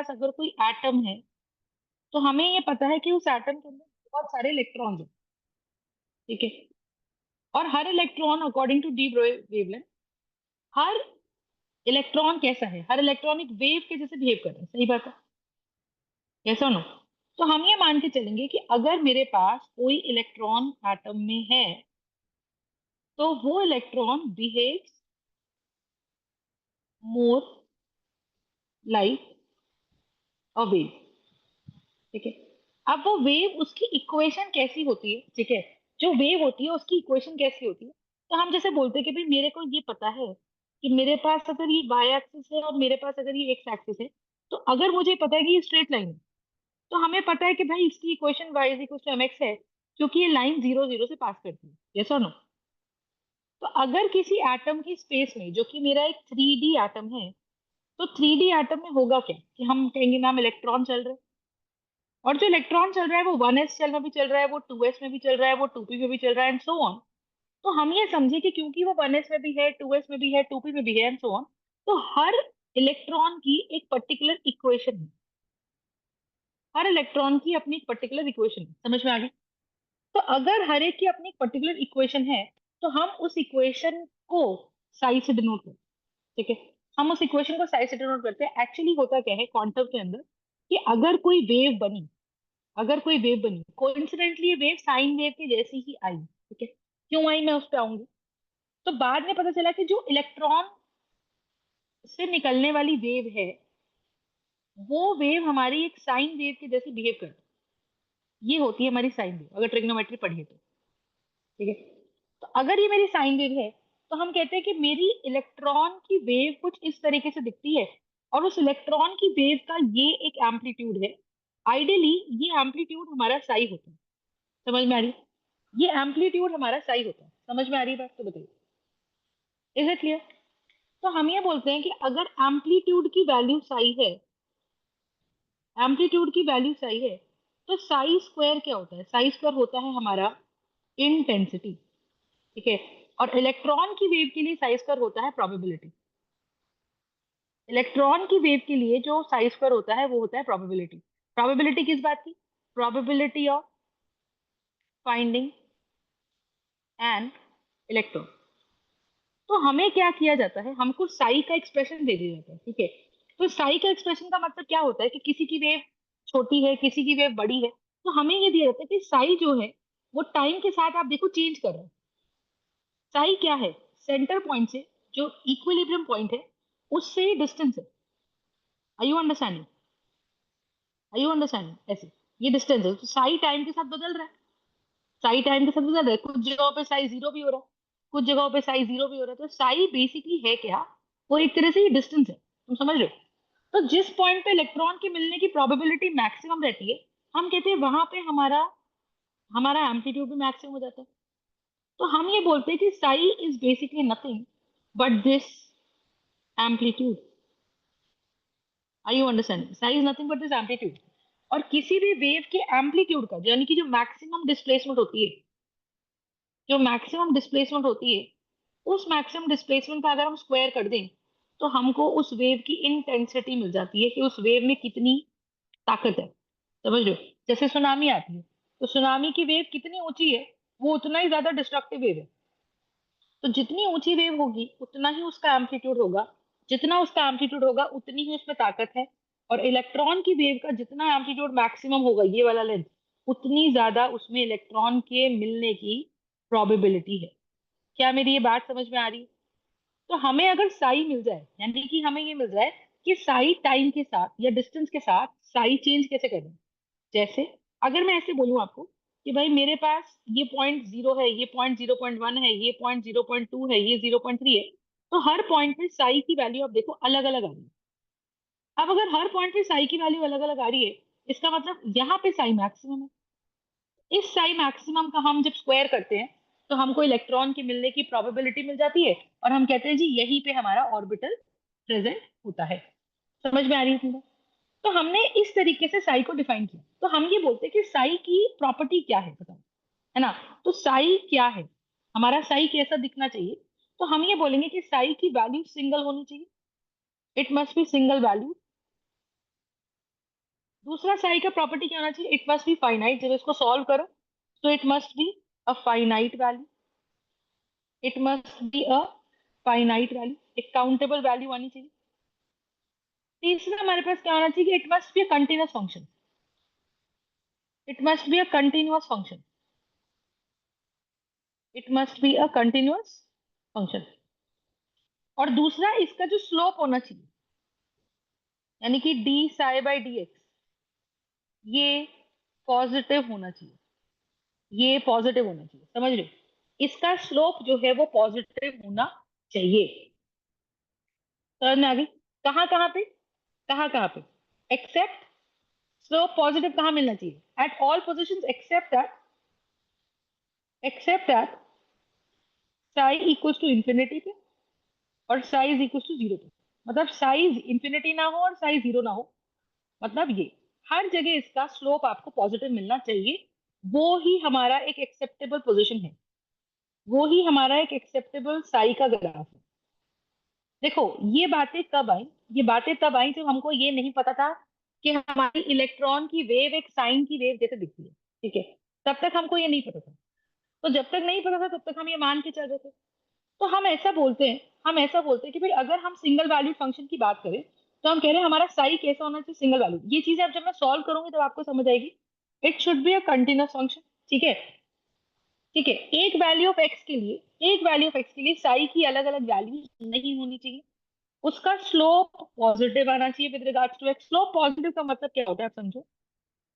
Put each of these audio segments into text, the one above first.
पास अगर कोई एटम है तो हमें ये पता है कि उस एटम के अंदर बहुत सारे इलेक्ट्रॉन्स हैं, ठीक है। और हर electron according to the wavelength, हर इलेक्ट्रॉन कैसा है, हर इलेक्ट्रॉन एक वेव के जैसे बिहेव कर रहा है, सही बात है, कैसा नो। तो हम ये मान के चलेंगे कि अगर मेरे पास कोई इलेक्ट्रॉन एटम में है तो वो electron behaves more like a wave, ठीक है। अब वो वेव, उसकी इक्वेशन कैसी होती है, ठीक है, जो वेव होती है उसकी इक्वेशन कैसी होती है। तो हम जैसे बोलते हैं कि भाई मेरे को ये पता है कि मेरे पास अगर ये वाई एक्सिस है और मेरे पास अगर ये एक्स एक्सिस है, तो अगर मुझे पता है कि ये स्ट्रेट लाइन है, तो हमें पता है कि भाई इसकी equation y is equal to m x है, क्योंकि ये लाइन जीरो जीरो से पास करती है, यस और नो। तो अगर किसी एटम की स्पेस में, जो कि मेरा एक थ्री डी एटम है, तो थ्री डी एटम में होगा क्या कि हम कहेंगे मैम इलेक्ट्रॉन चल रहे हैं, और जो इलेक्ट्रॉन चल रहा है वो वन एस सेल में भी चल रहा है, वो टू एस में भी चल रहा है, वो टू पी में भी चल रहा है, एंड सो ऑन। तो हम ये समझे कि क्योंकि वो वन एस में भी है, टू एस में भी है, टू पी में भी है, एंड सो ऑन, तो हर इलेक्ट्रॉन की एक पर्टिकुलर इक्वेशन है, हर इलेक्ट्रॉन की अपनी एक पर्टिकुलर इक्वेशन है, समझ में आ गई। तो अगर हर एक की अपनी एक पर्टिकुलर इक्वेशन है, तो हम उस इक्वेशन को साई से डिनोट करते हैं, ठीक है। हम उस इक्वेशन को साई से डिनोट करते हैं। एक्चुअली होता क्या है क्वांटम के अंदर, कि अगर कोई वेव बनी, अगर कोई वेव बनी, कोइंसिडेंटली ये वेव साइन वेव के जैसी ही आई, ठीक है, क्यों आई मैं उस पर आऊंगी। तो बाद में पता चला कि जो इलेक्ट्रॉन से निकलने वाली वेव है, वो वेव हमारी एक साइन वेव के जैसे बिहेव करती है, ये होती है हमारी साइन वेव, अगर ट्रिग्नोमेट्री पढ़िए तो, ठीक है। तो अगर ये मेरी साइन वेव है, तो हम कहते हैं कि मेरी इलेक्ट्रॉन की वेव कुछ इस तरीके से दिखती है, और उस इलेक्ट्रॉन की वेव का ये एक एम्पलीट्यूड है। आइडियली ये एम्पलीट्यूड हमारा साई होता है, समझ में आ रही है, ये एम्पलीट्यूड हमारा साई होता है, समझ में आ रही है बात, तो बताइए, इज इट क्लियर। तो हम ये बोलते हैं कि अगर एम्पलीट्यूड की वैल्यू साई है, एम्पलीट्यूड की वैल्यू साई है, तो साई स्क्वायर क्या होता है, साई स्क्वायर होता है हमारा इंटेंसिटी, ठीक है। और इलेक्ट्रॉन की वेव के लिए साई स्क्वायर होता है प्रोबेबिलिटी, इलेक्ट्रॉन की वेव के लिए जो साई स्क्वायर होता है वो होता है प्रोबेबिलिटी। प्रोबेबिलिटी किस बात की, probability of finding an electron. तो हमें क्या किया जाता है, हमको साई का एक्सप्रेशन दे दिया जाता है, ठीक है। तो साई का एक्सप्रेशन का मतलब क्या होता है कि किसी की वेव छोटी है, किसी की वेव बड़ी है, तो हमें ये दिया जाता है कि साई जो है वो टाइम के साथ आप देखो चेंज कर रहा है। साई क्या है, सेंटर पॉइंट से जो इक्विलिब्रियम पॉइंट है उससे डिस्टेंस है। Are you understanding, are you understanding, ऐसे ये डिस्टेंस है, तो साई टाइम के साथ बदल रहा है, साई टाइम के साथ बदल रहा है, कुछ जगहों पे साई जीरो भी हो रहा है, कुछ जगहों पे साई जीरो भी हो रहा है। तो साई बेसिकली है क्या, वो एक तरह से ये डिस्टेंस है, तुम समझ रहे हो। तो जिस पॉइंट पे इलेक्ट्रॉन के मिलने की प्रोबेबिलिटी मैक्सिमम रहती है, हम कहते हैं वहां पे हमारा हमारा एम्पलीट्यूड भी मैक्सिमम हो जाता है। तो हम ये बोलते हैं कि Sai is basically nothing but this amplitude. I you understand, Sai is nothing but this amplitude. और किसी भी वेव के एम्पलीट्यूड का, यानी कि जो मैक्सिमम डिस्प्लेसमेंट होती है, जो मैक्सिमम डिस्प्लेसमेंट होती है, उस मैक्सिमम डिस्प्लेसमेंट का अगर हम स्क्वायर कर दें, तो हमको उस वेव की इंटेंसिटी मिल जाती है कि उस वेव में कितनी ताकत है, समझ रहे हो। जैसे सुनामी आती है, तो सुनामी की वेव कितनी ऊंची है, वो उतना ही ज्यादा डिस्ट्रक्टिव वेव है। तो जितनी ऊंची वेव होगी उतना ही उसका एम्पलीट्यूड होगा, जितना उसका एम्पलीट्यूड होगा उतनी ही उसमें ताकत है। और इलेक्ट्रॉन की वेव का जितना एम्पलीट्यूड मैक्सिमम होगा, ये वाला लेंथ, उतनी ज्यादा उसमें इलेक्ट्रॉन के मिलने की प्रोबेबिलिटी है। क्या मेरी ये बात समझ में आ रही है। तो हमें अगर साई मिल जाए, यानी कि हमें ये मिल जाए कि साई टाइम के साथ या डिस्टेंस के साथ साई चेंज कैसे करें। जैसे अगर मैं ऐसे बोलूं आपको कि भाई मेरे पास ये पॉइंट जीरो है, ये पॉइंट 0.1 है, ये पॉइंट 0.2 है, ये 0.3 है, तो हर पॉइंट पे साई की वैल्यू आप देखो अलग अलग आ रही है। अब अगर हर पॉइंट पे साई की वैल्यू अलग अलग आ रही है, इसका मतलब यहाँ पे साई मैक्सिमम है। इस साई मैक्सिमम का हम जब स्क्वायर करते हैं, तो हमको इलेक्ट्रॉन के मिलने की प्रोबेबिलिटी मिल जाती है, और हम कहते हैं जी यहीं पे हमारा ऑर्बिटल प्रेजेंट होता है। समझ में आ रही है तुमको। तो हमने इस तरीके से साई को डिफाइन किया। तो हम ये बोलते हैं कि साई की प्रॉपर्टी क्या है, बताओ, है ना। तो साई क्या है, हमारा साई कैसा दिखना चाहिए। तो हम ये बोलेंगे कि साई की वैल्यू सिंगल होनी चाहिए, it must be single value, दूसरा साई का प्रॉपर्टी क्या होना चाहिए, इट मस्ट बी फाइनाइट। जब इसको सॉल्व करो तो it must be a finite value, it must be a finite value, एक काउंटेबल वैल्यू आनी चाहिए। तीसरा हमारे पास क्या होना चाहिए कि it must be a continuous function, it must be a continuous function, it must be a continuous function. और दूसरा इसका जो स्लोप होना चाहिए, यानी कि D psi by d x, ये पॉजिटिव होना चाहिए, ये पॉजिटिव होना चाहिए, समझ रहे हो? इसका स्लोप जो है वो पॉजिटिव होना चाहिए। समझ में आ गई? कहाँ कहाँ पे, कहाँ कहाँ पे, एक्सेप्ट, स्लोप पॉजिटिव कहाँ मिलना चाहिए, at all position except that, except that psi equals to infinity पे और साइज इक्वल्स टू जीरो पे। मतलब साइज इंफिनिटी ना हो और साइज जीरो ना हो, मतलब ये हर जगह इसका स्लोप आपको पॉजिटिव मिलना चाहिए। वो ही हमारा एक एक्सेप्टेबल पोजीशन है, वो ही हमारा एक एक्सेप्टेबल साई का ग्राफ है। देखो ये बातें कब आई, ये बातें तब आई जब हमको ये नहीं पता था कि हमारी इलेक्ट्रॉन की वेव एक साइन की वेव जैसे दिखती है, ठीक है? तब तक हमको ये नहीं पता था। तो जब तक नहीं पता था तब तक हम ये मान के चल रहे थे। तो हम ऐसा बोलते हैं, हम ऐसा बोलते हैं कि भाई अगर हम सिंगल वैल्यूड फंक्शन की बात करें तो हम कह रहे हैं हमारा साई कैसा होना चाहिए, सिंगल वैल्यू। ये चीजें अब जब मैं सॉल्व करूंगी तब आपको समझ आएगी। It should be a continuous function, ठीक है? ठीक है, एक वैल्यू ऑफ एक्स के लिए, एक वैल्यू ऑफ एक्स के लिए साई की अलग अलग वैल्यू नहीं होनी चाहिए। उसका स्लोप पॉजिटिव आना चाहिए with regards to x. Slope positive का मतलब क्या होता है, आप समझो।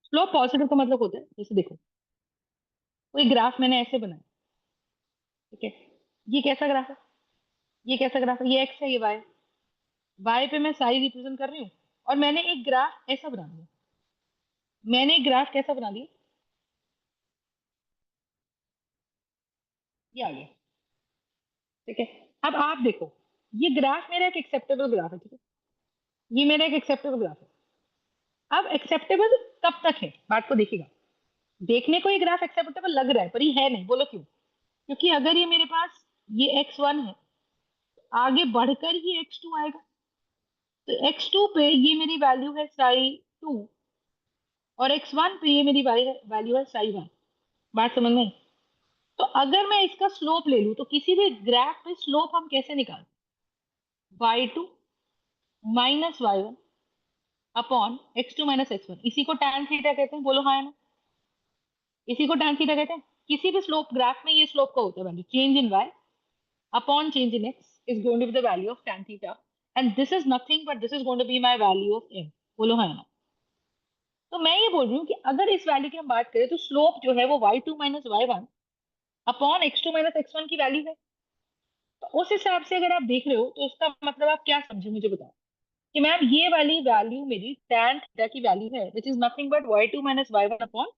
स्लोप पॉजिटिव का मतलब होता है, जैसे देखो कोई ग्राफ मैंने ऐसे बनाया, ठीक है? ये कैसा ग्राफ है, ये कैसा ग्राफ है, ये एक्स है, ये वाई। वाई पे मैं साई रिप्रेजेंट कर रही हूँ और मैंने एक ग्राफ ऐसा बना दिया, मैंने एक ग्राफ कैसा बना दिया, ये आ गया, ठीक है? अब आप देखो, ये ग्राफ मेरा एक एक्सेप्टेबल ग्राफ है, ठीक है? ये मेरा एक एक्सेप्टेबल ग्राफ है। अब एक्सेप्टेबल कब तक है, बात को देखिएगा। देखने को ये ग्राफ एक्सेप्टेबल लग रहा है पर ये है नहीं, बोलो क्यों? क्योंकि अगर ये मेरे पास ये x1 है, आगे बढ़कर ही x2 आएगा। तो x2 पे ये मेरी वैल्यू है साई टू और x1 पे ये मेरी वैल्यू है साई वन। बात समझ में आई? तो अगर मैं इसका स्लोप ले लूं तो किसी भी ग्राफ पे स्लोप हम कैसे निकालते? y2 minus y1 upon x2 minus x1, इसी को tan थीटा कहते हैं, बोलो हाँ है ना? इसी को tan थीटा कहते हैं। किसी भी स्लोप ग्राफ में ये स्लोप का होता है value, change in y upon change in x is going to be the value of tan theta, and this is nothing but this is going to be my value of m। बोलो हाँ ना? तो मैं ये बोल रही हूँ कि अगर इस वैल्यू की हम बात करें तो स्लोप जो है वो y2 minus y1 upon x2 minus x1 की वैल्यू है। तो उस हिसाब से अगर आप देख रहे हो तो उसका मतलब आप क्या समझे मुझे बताओ कि मैम ये वाली वैल्यू मेरी tan थीटा की वैल्यू है, which is nothing but y2 minus y1 upon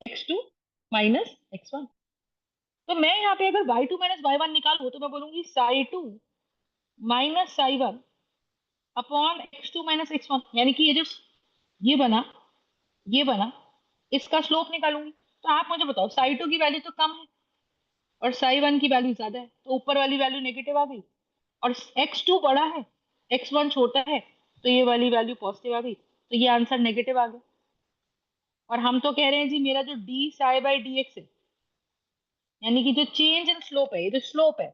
x2 minus x1। तो मैं यहाँ पे अगर y2 माइनस y1 निकालू तो मैं बोलूंगी Sai to minus psi one upon x2 minus x1, यानी कि ये जो ये बना, ये बना, इसका स्लोप निकालूंगी। तो आप मुझे बताओ साई टू की वैल्यू तो कम है और साई वन की वैल्यू ज्यादा है, तो ऊपर वाली वैल्यू नेगेटिव आ गई। और x2 बड़ा है, x1 छोटा है, तो ये वाली वैल्यू पॉजिटिव आ गई, तो ये आंसर नेगेटिव आ गया। और हम तो कह रहे हैं जी मेरा जो D psi by d x है, यानी कि जो चेंज इन स्लोप है, ये जो स्लोप है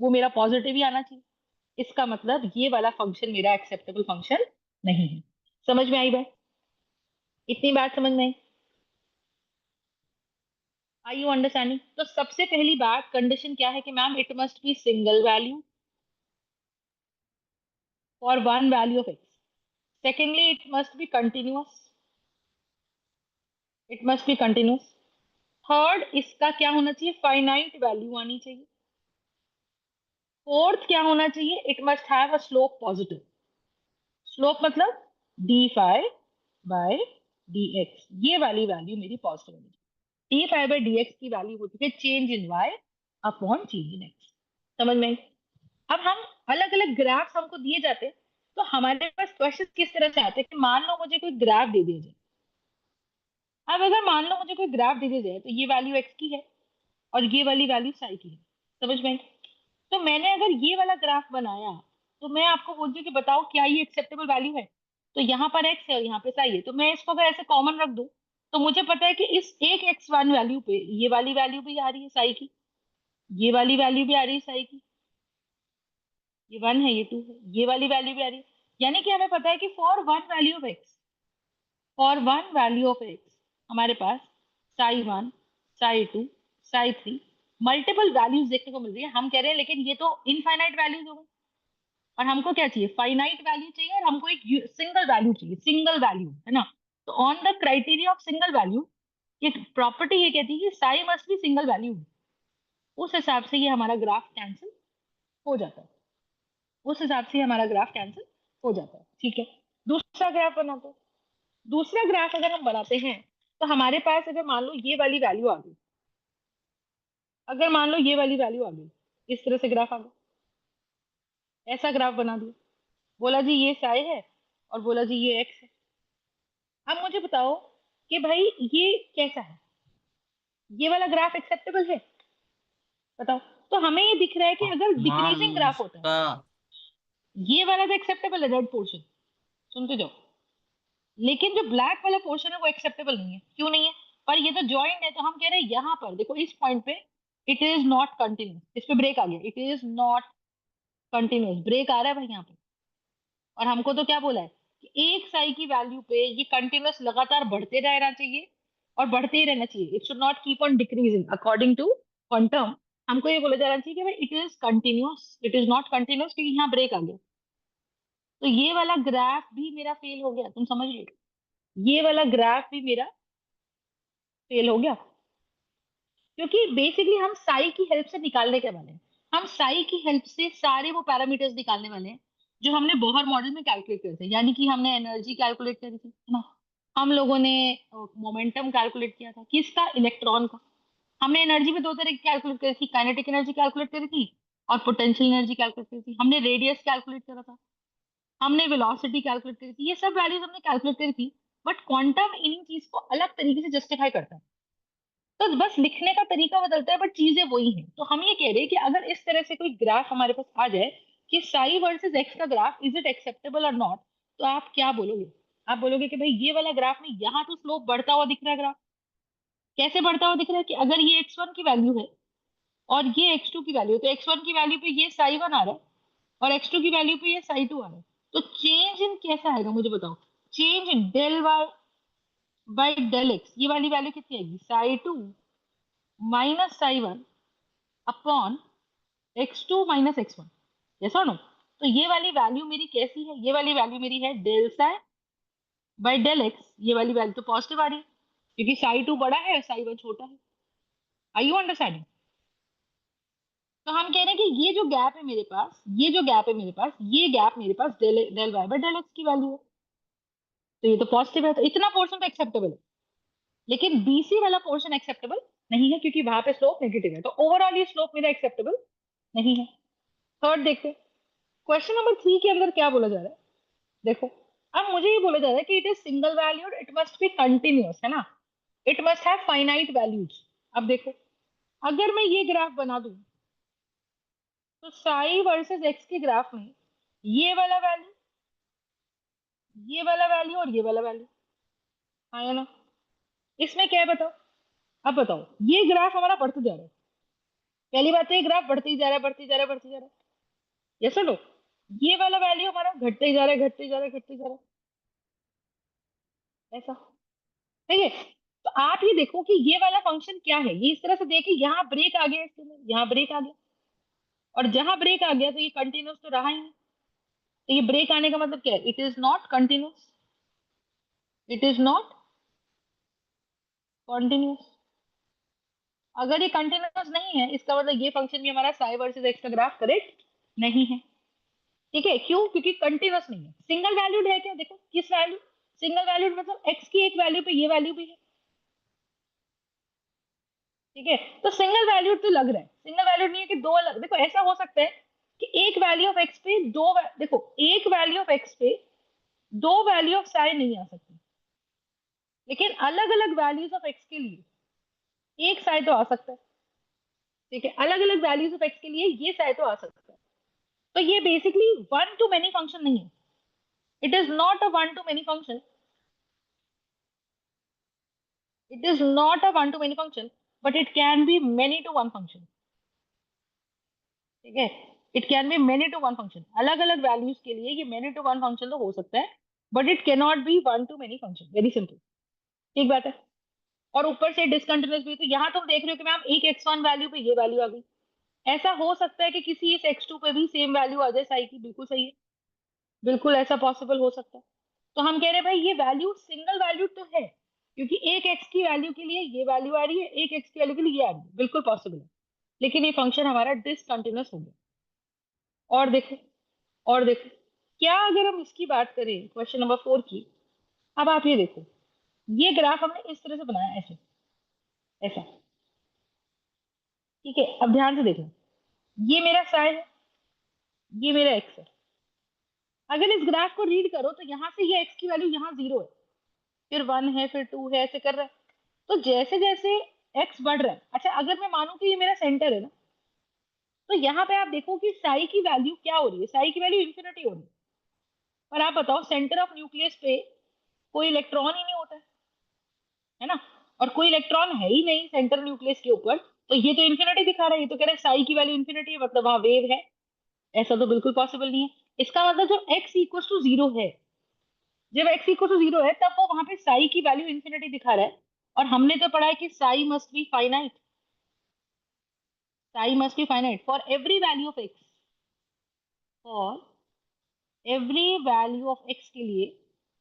वो मेरा पॉजिटिव ही आना चाहिए। इसका मतलब ये वाला फंक्शन मेरा एक्सेप्टेबल फंक्शन नहीं है। समझ में आई बात? इतनी बात समझ में आई? आई यू अंडरस्टैंडिंग? तो सबसे पहली बात, कंडीशन क्या है कि ma'am it must be single value for one value of x. Secondly it must be continuous, it must be continuous. Third इसका क्या होना चाहिए, फाइनाइट वैल्यू आनी चाहिए। फोर्थ क्या होना चाहिए, it must have a slope positive. Slope मतलब d five by d x, ये वाली वैल्यू मेरी पॉजिटिव होनी चाहिए। D five by d x की वैल्यू होती है change in y upon change in x. समझ में आई? अब हम अलग अलग ग्राफ्स हमको दिए जाते हैं तो हमारे पास क्वेश्चन किस तरह से आते हैं कि मान लो मुझे कोई ग्राफ दे दिया जाए। अब अगर मान लो मुझे कोई ग्राफ दे दिया जाए तो ये वैल्यू एक्स की है और ये वाली वैल्यू साई की है। समझ में आई? तो मैंने अगर ये वाला ग्राफ बनाया तो मैं आपको बोलती हूँ कि बताओ क्या ये एक्सेप्टेबल वैल्यू है? तो यहाँ पर x है और यहाँ पे साई है, तो मैं इसको अगर ऐसे कॉमन रख दूं तो मुझे पता है कि इस एक x1 वैल्यू पे ये वाली वैल्यू भी आ रही है साई की, ये वाली वैल्यू भी आ रही है साई की, ये 1 है ये 2 है, ये वाली वैल्यू भी आ रही है। यानी कि हमें पता है कि for one value of x, for one value of x हमारे पास साई 1, साई 2, साई 3 मल्टीपल वैल्यूज देखने को मिल रही है। हम कह रहे हैं लेकिन ये तो इनफाइनाइट वैल्यूज हो गई, और हमको क्या चाहिए, फाइनाइट वैल्यू चाहिए, और हमको एक सिंगल वैल्यू चाहिए, सिंगल वैल्यू है ना। तो on the criteria of single value, ये प्रॉपर्टी ये कहती है कि Sai must be single value. उस हिसाब से ये हमारा ग्राफ कैंसिल हो जाता है, उस हिसाब से हमारा ग्राफ कैंसिल हो जाता है। ठीक है, दूसरा ग्राफ बनाते हैं। दूसरा ग्राफ अगर हम बनाते हैं तो हमारे पास अगर मान लो ये वाली वैल्यू आ गई, अगर मान लो ये वाली वैल्यू आ गई, इस तरह से ग्राफ आ गया, ऐसा ग्राफ बना दिया, बोला जी ये साई है और बोला जी ये एक्स है। अब मुझे बताओ कि भाई ये कैसा है, ये वाला ग्राफ एक्सेप्टेबल है, बताओ। तो हमें ये दिख रहा है कि अगर हाँ डिक्रीजिंग ग्राफ होता है, उसका ये वाला तो एक्सेप्टेबल है, रेड पोर्शन, सुनते जाओ, लेकिन जो ब्लैक वाला पोर्शन है वो एक्सेप्टेबल नहीं है। क्यों नहीं है, पर ये तो जॉइंट है, तो हम कह रहे हैं यहाँ पर देखो इस पॉइंट पे इट इज नॉट कंटिन्यूस, इस पे ब्रेक आ गया, it is not continuous, break आ रहा है भाई यहाँ पे। और हमको तो क्या बोला है कि एक साई की वैल्यू पे ये कंटिन्यूस लगातार बढ़ते रहना चाहिए, और बढ़ते ही रहना चाहिए, it should not keep on decreasing according to quantum. हमको ये बोला जाना चाहिए कि भाई it is continuous, it is not continuous, क्योंकि यहाँ ब्रेक आ गया। तो ये वाला ग्राफ भी मेरा फेल हो गया, तुम समझ लो, ये वाला ग्राफ भी मेरा फेल हो गया, क्योंकि बेसिकली हम साई की हेल्प से निकालने के वाले हैं। हम साई की हेल्प से सारे वो पैरामीटर्स निकालने वाले हैं जो हमने बोहर मॉडल में कैलकुलेट करे थे, यानी कि हमने एनर्जी कैलकुलेट करी थी, है ना। हम लोगों ने मोमेंटम कैलकुलेट किया था, किसका, इलेक्ट्रॉन का। हमने एनर्जी में दो तरह की कैलकुलेट करी थी, काइनेटिक एनर्जी कैलकुलेट करी थी और पोटेंशियल एनर्जी कैलकुलेट करी थी। हमने रेडियस कैलकुलेट करा था, हमने वेलोसिटी कैलकुलेट करी थी, ये सब वैल्यूज हमने कैलकुलेट करी थी। बट क्वांटम इन चीज को अलग तरीके से जस्टिफाई करता है, तो बस लिखने का तरीका बदलता है बट चीजें वही हैं। तो हम ये कह रहे हैं कि अगर इस तरह से कोई ग्राफ हमारे पास आ जाए कि साई वर्सेस एक्स का ग्राफ, इज इट एक्सेप्टेबल और नॉट, तो आप क्या बोलोगे। आप बोलोगे कि भाई ये वाला ग्राफ में यहाँ तो स्लोप बढ़ता हुआ दिख रहा है, ग्राफ कैसे बढ़ता हुआ दिख रहा है कि अगर ये x1 की वैल्यू है और ये x2 की वैल्यू है, तो x1 की वैल्यू पे ये साई 1 आ रहा है और x2 की वैल्यू पे ये साई 2 आ रहा है। तो चेंज इन कैसा आएगा मुझे बताओ, change in del y by del x, ये वाली वैल्यू कितनी आएगी, psi 2 minus psi 1 upon x2 minus x1, ऐसा नो। तो ये वाली वैल्यू मेरी कैसी है, ये वाली वैल्यू मेरी है del psi by del x, ये वाली वैल्यू तो पॉजिटिव आ रही है क्योंकि साई 2 बड़ा है और साई 1 छोटा है। आई यू अंडरस्टैंडिंग। तो हम कह रहे हैं कि ये जो गैप है मेरे पास, ये जो गैप है मेरे पास, ये गैप मेरे पास del del y by del x की वैल्यू है, तो ये तो पॉजिटिव है, तो इतना पोर्शन तो एक्सेप्टेबल है। लेकिन बीसी वाला पोर्शन एक्सेप्टेबल नहीं है क्योंकि वहां पे स्लोप नेगेटिव है, तो ओवरऑल ये स्लोप मेरा एक्सेप्टेबल नहीं है। थर्ड देखते हैं, क्वेश्चन नंबर 3 के अंदर क्या बोला जा रहा है, देखो। अब मुझे ये बोला जा रहा है कि it is single valued, it must be continuous, है ना, it must have finite values. अब देखो, अगर मैं ये ग्राफ बना दूं तो साई वर्सेस एक्स के ग्राफ में ये वाला वैल्यू, ये वाला वैल्यू और ये वाला वैल्यू आया ना, इसमें क्या है बताओ। अब बताओ, ये ग्राफ हमारा बढ़ते जा रहा है, पहली बात तो ये ग्राफ बढ़ते ही जा रहा है, बढ़ते ही जा रहा है, बढ़ते ही जा रहा है, ये सुनो। ये वाला वैल्यू हमारा घटते ही जा रहा है, घटते ही जा रहा है, घटते ही जा रहा है, ऐसा, ठीक है। तो आप ये देखो कि ये वाला फंक्शन क्या है, ये इस तरह से देखिए, यहाँ ब्रेक आ गया, इसके लिए यहाँ ब्रेक आ गया, और जहां ब्रेक आ गया तो ये कंटिन्यूस तो रहा ही नहीं। तो ये ब्रेक आने का मतलब क्या है, it is not continuous, it is not continuous. अगर ये कंटिन्यूस नहीं है इसका मतलब ये फंक्शन भी हमारा साई वर्सेस एक्स का ग्राफ करेक्ट नहीं है। ठीक है, क्यों, क्योंकि कंटिन्यूस नहीं है, सिंगल वैल्यूड है क्या, देखो किस वैल्यू, सिंगल वैल्यूड मतलब एक्स की एक वैल्यू पे ये वैल्यू भी है। ठीक है, तो सिंगल वैल्यूड तो लग रहा है, सिंगल वैल्यूड नहीं है कि दो अलग, देखो ऐसा हो सकता है कि एक वैल्यू ऑफ एक्स पे देखो एक वैल्यू ऑफ एक्स पे दो वैल्यू ऑफ साई नहीं आ सकती, लेकिन अलग अलग वैल्यूज ऑफ एक्स के लिए एक साई तो आ सकता है। ठीक है, अलग अलग वैल्यूज ऑफ एक्स के लिए ये साई तो आ सकता है। तो ये basically one two many function नहीं है, It is not a one to many function. It is not a one to many function, but it can be many to one function. ठीक है, it can be many to one function, अलग अलग values के लिए ये many to one function तो हो सकता है, but it can not be one two many function, very simple. ठीक बात है। और ऊपर से डिसकंटिन्यूअस भी, तो यहाँ तुम देख रहे हो कि मैम एक x1 वैल्यू पे ये वैल्यू आ गई, ऐसा हो सकता है कि किसी इस x2 पे भी सेम वैल्यू आ जाए साई की, बिल्कुल सही है, बिल्कुल ऐसा पॉसिबल हो सकता है। तो हम कह रहे हैं भाई ये वैल्यू सिंगल वैल्यू तो है, क्योंकि एक x की वैल्यू के लिए ये वैल्यू आ रही है, एक x की वैल्यू के लिए ये आ रही है, बिल्कुल पॉसिबल है, लेकिन ये फंक्शन हमारा डिसकंटिन्यूअस हो गया। और देखो, और देखो, क्या अगर हम इसकी बात करें क्वेश्चन नंबर 4 की, अब आप ये देखो, ये ग्राफ हमने इस तरह से बनाया, ऐसे, ऐसा। ठीक है, अब ध्यान से देखो, ये मेरा साई है, ये मेरा एक्स है। अगर इस ग्राफ को रीड करो तो यहाँ से ये एक्स की वैल्यू यहाँ 0 है, फिर 1 है, फिर 2 है, ऐसे कर रहा है। तो जैसे जैसे एक्स बढ़ रहा है, अच्छा अगर मैं मानूं कि ये मेरा सेंटर है ना, तो यहाँ पे आप देखो कि साई की वैल्यू क्या हो रही है, साई की वैल्यू इंफिनिटी हो रही है। पर आप बताओ, सेंटर ऑफ न्यूक्लियस पे कोई इलेक्ट्रॉन ही नहीं होता है ना, और कोई इलेक्ट्रॉन है ही नहीं सेंटर न्यूक्लियस के ऊपर, तो ये तो इन्फिनिटी दिखा रहा है, ये तो कह रहा है साई की वैल्यू इन्फिनिटी है, मतलब वहां वेव है। ऐसा तो बिल्कुल पॉसिबल नहीं है। इसका मतलब जब x इक्वल टू जीरो है, जब x इक्वल टू जीरो है, तब वो वहां पे साई की वैल्यू इन्फिनिटी दिखा रहा है। और हमने तो पढ़ा है कि Sai must be finite, Sai must be finite for every value of x, for every value of x के लिए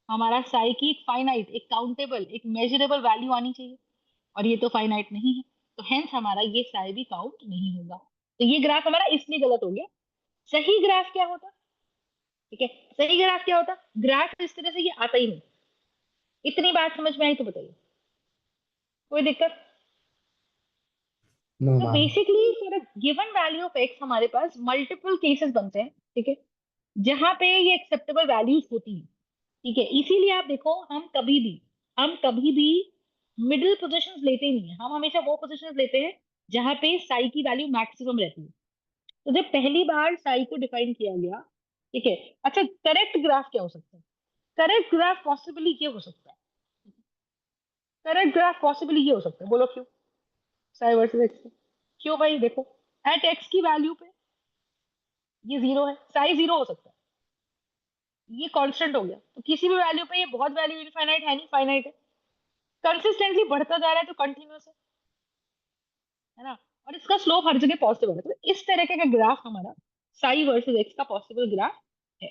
हमारा साई की एक फाइनाइट, एक काउंटेबल, एक मेजरेबल वैल्यू आनी चाहिए, और ये तो फाइनाइट नहीं है, तो हेंस हमारा ये साई भी काउंट नहीं होगा। तो ये ग्राफ हमारा इसलिए गलत हो गया। सही ग्राफ क्या होता? ठीक है, सही ग्राफ क्या होता? ग्राफ इस तरह से ये आता ही नहीं। इतनी बात समझ में आई तो बताइए, कोई दिक्कत? नो तो ma'am. Basically for a given value of x हमारे पास मल्टीपल केसेस बनते हैं, ठीक है, जहां पे ये एक्सेप्टेबल वैल्यूज होती है। ठीक है, इसीलिए आप देखो, हम कभी भी मिडिल पोजीशंस लेते नहीं है, हम हमेशा वो पोजीशंस लेते हैं जहां पे साई की वैल्यू मैक्सिमम रहती है। तो जब पहली बार साई को डिफाइन किया गया, ठीक है, अच्छा करेक्ट ग्राफ क्या हो सकता है? करेक्ट ग्राफ पॉसिबली ये हो सकता है, करेक्ट ग्राफ पॉसिबली ये हो सकता है, बोलो क्यों? साई वर्सेस एक्स, क्यों भाई? देखो, एट एक्स की वैल्यू पे ये 0 है, साई 0 हो सकता है, ये कांस्टेंट हो गया, तो किसी भी वैल्यू पे ये बहुत वैल्यू इनफाइनाइट है नहीं, फाइनाइट है, कंसिस्टेंटली बढ़ता जा रहा है, तो कंटिन्यूस है ना, और इसका स्लोप हर जगह पॉजिटिव है, तो इस तरीके का ग्राफ हमारा साई वर्सेस एक्स का पॉसिबल ग्राफ है।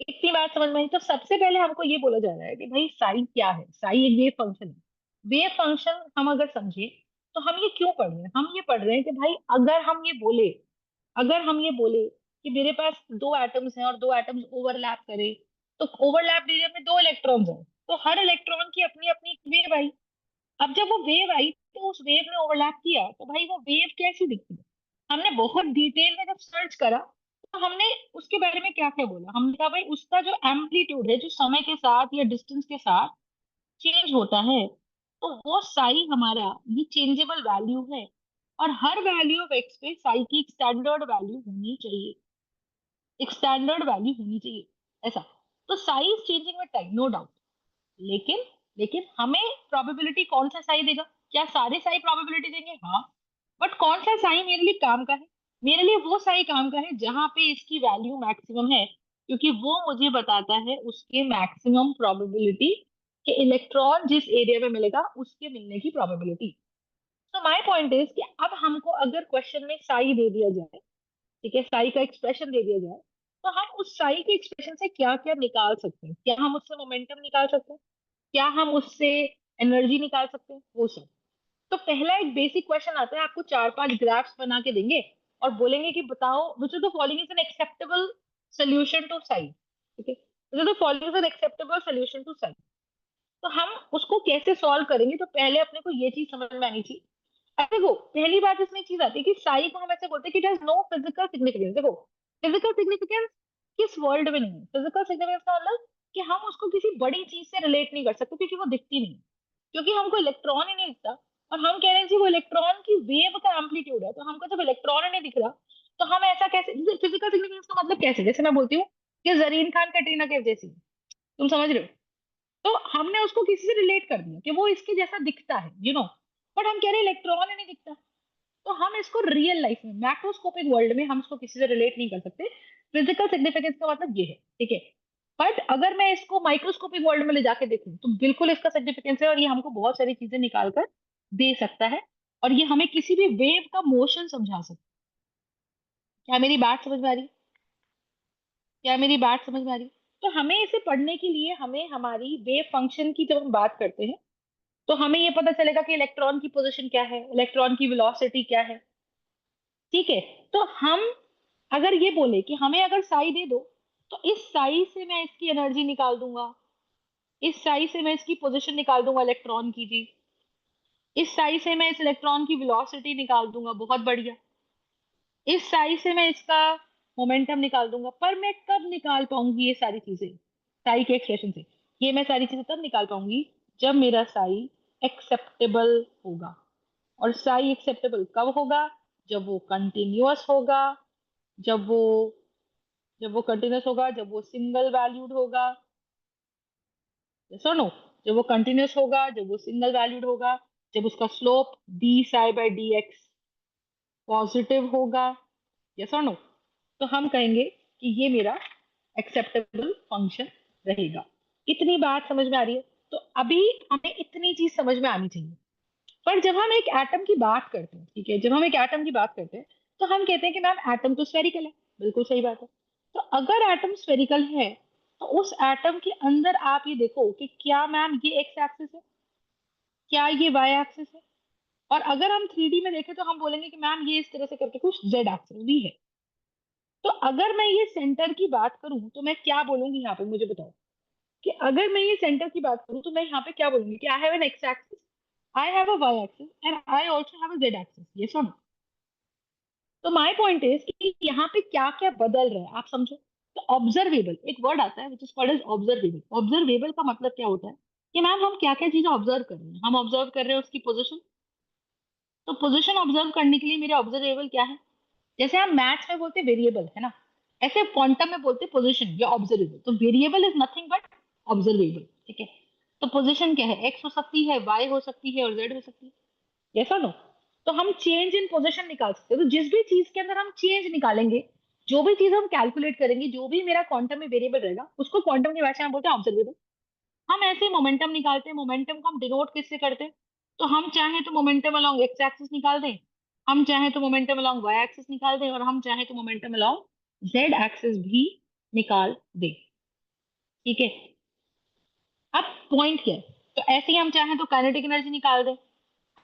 इतनी बात समझ में आई? तो सबसे पहले हमको ये बोला जा रहा है कि भाई साई क्या है, साई एक वेव फंक्शन है। वेव फंक्शन हम अगर समझे, तो हम ये क्यों पढ़ रहे हैं? हम ये पढ़ रहे हैं कि भाई अगर हम ये बोले कि मेरे पास दो एटम्स हैं और दो एटम्स ओवरलैप करें, तो ओवरलैप रीजन में दो इलेक्ट्रॉन्स हैं, तो हर इलेक्ट्रॉन की अपनी अपनी वेव आई। अब जब वो वेव आई, तो उस वेव ने ओवरलैप किया, तो भाई वो वेव कैसी दिखती है? हमने बहुत डिटेल में जब सर्च करा, तो हमने उसके बारे में क्या क्या बोला, हमने कहा भाई उसका जो एम्पलीट्यूड है, जो समय के साथ या डिस्टेंस के साथ चेंज होता है, तो वो साई हमारा ये चेंजेबल वैल्यू है, और हर वैल्यू ऑफ एक्स पे साई की एक स्टैंडर्ड वैल्यू होनी चाहिए, एक स्टैंडर्ड वैल्यू होनी चाहिए, ऐसा। तो psi is changing with time, no doubt, लेकिन लेकिन हमें प्रोबेबिलिटी कौन सा साई देगा? क्या सारे साई प्रोबेबिलिटी देंगे? हाँ, बट कौन सा साई मेरे लिए काम का है? मेरे लिए वो साई काम का है जहां पे इसकी वैल्यू मैक्सिमम है, क्योंकि वो मुझे बताता है उसके मैक्सिमम प्रोबेबिलिटी कि इलेक्ट्रॉन जिस एरिया में मिलेगा उसके मिलने की प्रोबेबिलिटी। तो माय पॉइंट इज कि अब हमको अगर क्वेश्चन में साई दे दिया जाए, ठीक है, साई का एक्सप्रेशन दे दिया जाए, तो हम उस साई के एक्सप्रेशन से क्या क्या निकाल सकते हैं? क्या हम उससे मोमेंटम निकाल सकते हैं? क्या हम उससे एनर्जी निकाल सकते हैं? वो सब। तो पहला एक बेसिक क्वेश्चन आता है, आपको चार पांच ग्राफ्स बना के देंगे और बोलेंगे कि बताओ which of the following is an acceptable solution to psi, ठीक है, which of the following is an acceptable solution to psi. तो हम उसको कैसे सॉल्व करेंगे? तो पहले अपने को ये चीज समझ में आनी चाहिए। अब देखो, पहली बात इसमें चीज आती है कि साई को हम ऐसे बोलते हैं कि it has no physical significance. देखो, फिजिकल सिग्निफिकेंस किस वर्ल्ड में नहीं है। फिजिकल सिग्निफिकेंस का मतलब कि हम उसको किसी बड़ी चीज से रिलेट नहीं कर सकते, क्योंकि वो दिखती नहीं, क्योंकि हमको इलेक्ट्रॉन ही नहीं दिखता। और हम कह रहे हैं जी वो इलेक्ट्रॉन की वेव का एम्पलीट्यूड है, तो हमको जब इलेक्ट्रॉन ही नहीं दिख रहा, तो हम ऐसा कैसे? फिजिकल सिग्निफिकेंस का मतलब कैसे? जैसे मैं बोलती हूँ कि जरीन खान कटरीना कैफ जैसी, तुम समझ रहे हो? तो हमने उसको किसी से रिलेट कर दिया कि वो इसके जैसा दिखता है, बट हम कह रहे इलेक्ट्रॉन ही नहीं दिखता। तो हम इसको रियल लाइफ में, मैक्रोस्कोपिक वर्ल्ड में हम इसको किसी से रिलेट नहीं कर सकते। फिजिकल सिग्निफिकेंस का मतलब ये है, ठीक है। बट अगर मैं इसको माइक्रोस्कोपिक वर्ल्ड में ले जाके देखूं तो बिल्कुल इसका सिग्निफिकेंस है, और ये हमको बहुत सारी चीजें निकाल कर दे सकता है, और ये हमें किसी भी वेव का मोशन समझा सकता है। क्या मेरी बात समझ में आ रही है? क्या मेरी बात समझ में आ रही है? तो हमें इसे पढ़ने के लिए हमें हमारी वेव फंक्शन की जब हम बात करते हैं, तो हमें ये पता चलेगा कि इलेक्ट्रॉन की पोजीशन क्या है, इलेक्ट्रॉन की वेलोसिटी क्या है, ठीक है। तो हम अगर ये बोले कि हमें अगर साई दे दो, तो इस साई से मैं इसकी एनर्जी निकाल दूंगा, इस साई से मैं इसकी पोजीशन निकाल दूंगा इलेक्ट्रॉन की जी, इस साई से मैं इस इलेक्ट्रॉन की वेलोसिटी निकाल दूंगा, बहुत बढ़िया, इस साई से मैं इसका मोमेंटम निकाल दूंगा। पर मैं कब निकाल पाऊंगी ये सारी चीजें साई के एक्सप्रेशन से? ये मैं सारी चीजें तब निकाल पाऊंगी जब मेरा साई एक्सेप्टेबल होगा। और साई एक्सेप्टेबल कब होगा? जब वो कंटिन्यूअस होगा, जब वो जब वो कंटिन्यूअस होगा, जब वो सिंगल वैल्यूड होगा। यस और नो? जब वो कंटिन्यूअस होगा, जब वो सिंगल वैल्यूड होगा, जब उसका slope D psi by d x positive होगा। यस और नो? तो हम कहेंगे कि ये मेरा एक्सेप्टेबल फंक्शन रहेगा। इतनी बात समझ में आ रही है? तो अभी हमें इतनी चीज समझ में आनी चाहिए। पर जब हम एक एटम की बात करते हैं, ठीक है, जब हम एक एटम की बात करते हैं, तो हम कहते हैं कि मैम एटम तो स्फेरिकल है। बिल्कुल सही बात है। तो अगर एटम स्फेरिकल है, तो उस एटम के अंदर आप ये देखो कि क्या मैम ये एक्स एक्सिस है, क्या ये वाई एक्सिस है। और अगर हम 3D में देखें तो हम बोलेंगे कि मैम ये इस तरह से करके कुछ जेड एक्सिस भी है। तो अगर मैं ये सेंटर की बात करूं तो मैं क्या बोलूंगी यहाँ पे, मुझे बताओ। कि अगर मैं ये सेंटर की बात करूं तो मैं यहाँ पे क्या बोलूंगी कि I have an x axis, I have a y axis and I also have a z axis. ये सुनो, तो माय पॉइंट इज कि यहाँ पे क्या क्या बदल रहा है आप समझो। तो ऑब्जर्वेबल एक वर्ड आता है which is called as observable. Observable का मतलब क्या होता है? कि मैम हम क्या क्या चीजें ऑब्जर्व कर रहे हैं, हम ऑब्जर्व कर रहे हैं उसकी पोजीशन। तो पोजीशन ऑब्जर्व करने के लिए मेरे ऑब्जर्वेबल क्या है? जैसे हम मैथ्स में बोलते हैं वेरिएबल, है ना, ऐसे क्वांटम में बोलते हैं पोजीशन या ऑब्जर्वेबल। तो variable is nothing but observable, ठीक है। तो पोजीशन क्या है? एक्स हो सकती है, वाई हो सकती है, और जेड हो सकती है। ऐसा नो? तो हम चेंज इन पोजीशन निकाल सकते हैं। तो जिस भी चीज के अंदर हम चेंज निकालेंगे, जो भी चीज हम कैलकुलेट करेंगे, जो भी मेरा क्वांटम में वेरिएबल रहेगा, उसको क्वांटम की भाषा में बोलते हैं ऑब्जर्वेबल। हम ऐसे मोमेंटम निकालते हैं। मोमेंटम को हम डिनोट किससे करते हैं? तो हम चाहे तो मोमेंटम अलोंग एक्स एक्सिस निकाल दें, हम चाहे तो मोमेंटम अलोंग वाई एक्सिस निकाल दें, और हम चाहे तो मोमेंटम अलोंग जेड एक्सिस भी निकाल दें, ठीक है। अब पॉइंट क्या है? तो ऐसे ही हम चाहे तो काइनेटिक एनर्जी निकाल दें,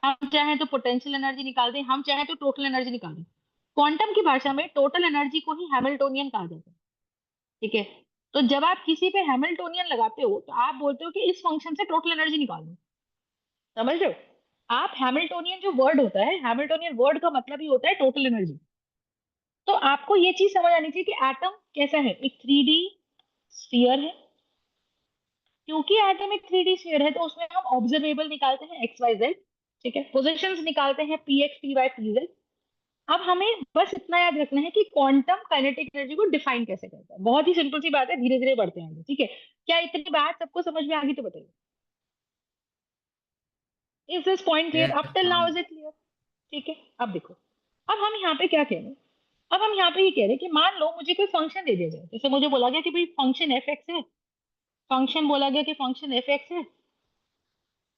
हम चाहे तो पोटेंशियल एनर्जी निकाल दें, हम चाहे तो टोटल एनर्जी निकाल दें। क्वांटम की भाषा में टोटल एनर्जी को ही हैमिल्टोनियन कहा जाता है, ठीक है। तो जब आप किसी पे हैमिल्टोनियन लगाते हो तो आप बोलते हो कि इस फंक्शन से टोटल एनर्जी निकालो। समझ रहे हो? आप हैमिल्टोनियन जो वर्ड होता है, हैमिल्टोनियन वर्ड का मतलब ही होता है टोटल एनर्जी। तो आपको ये चीज समझ आनी चाहिए कि एटम कैसा है, एक 3D स्फीयर है। क्योंकि एटम एक 3D स्फीयर है, तो उसमें हम ऑब्जर्वेबल निकालते हैं एक्स वाई जेड, ठीक है, पोजिशंस निकालते हैं p x p y p z. अब हमें बस इतना याद रखना है कि क्वांटम काइनेटिक एनर्जी को डिफाइन कैसे करता है। बहुत ही सिंपल सी बात है, धीरे धीरे बढ़ते हैं आगे, ठीक है। क्या इतनी बात सबको समझ में आ गई? तो बताइए, is this point clear up till now? Is it clear? ठीक है। अब देखो, अब हम यहाँ पे क्या कह रहे हैं? अब हम यहाँ पे ये कह रहे हैं कि मान लो मुझे कोई फंक्शन दे दिया जाए, जैसे मुझे बोला गया कि भाई फंक्शन एफ एक्स है, फंक्शन बोला गया कि फंक्शन एफ एक्स है,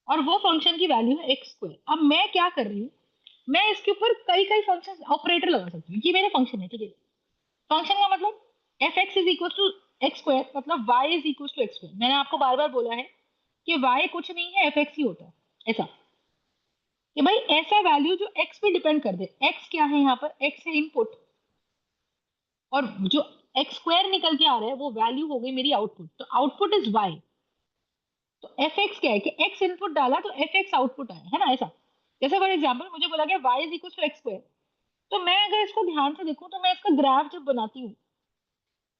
और वो फंक्शन की वैल्यू है एक्स स्क्वायर। अब मैं क्या कर रही हूँ? मैं इसके ऊपर कई कई फंक्शन ऑपरेटर लगा सकती हूँ। ये मेरा फंक्शन है, ठीक है। फंक्शन का मतलब f x is equal to x square, मतलब y is equal to x square. मैंने आपको बार बार बोला है कि वाई कुछ नहीं है, एफ एक्स ही होता है। ऐसा कि भाई ऐसा वैल्यू जो एक्स पे डिपेंड कर दे। एक्स क्या है यहाँ पर? एक्स है इनपुट, और जो एक्स स्क्वायर निकल के आ रहा है वो वैल्यू हो गई मेरी आउटपुट। तो आउटपुट इज वाई। तो एफ एक्स क्या है कि एक्स इनपुट डाला तो एफ एक्स आउटपुट आया, है ना, ऐसा। जैसे फॉर एग्जाम्पल मुझे बोला गया y is equal to x square, तो मैं अगर इसको ध्यान से देखूं तो मैं इसका ग्राफ जब बनाती हूँ,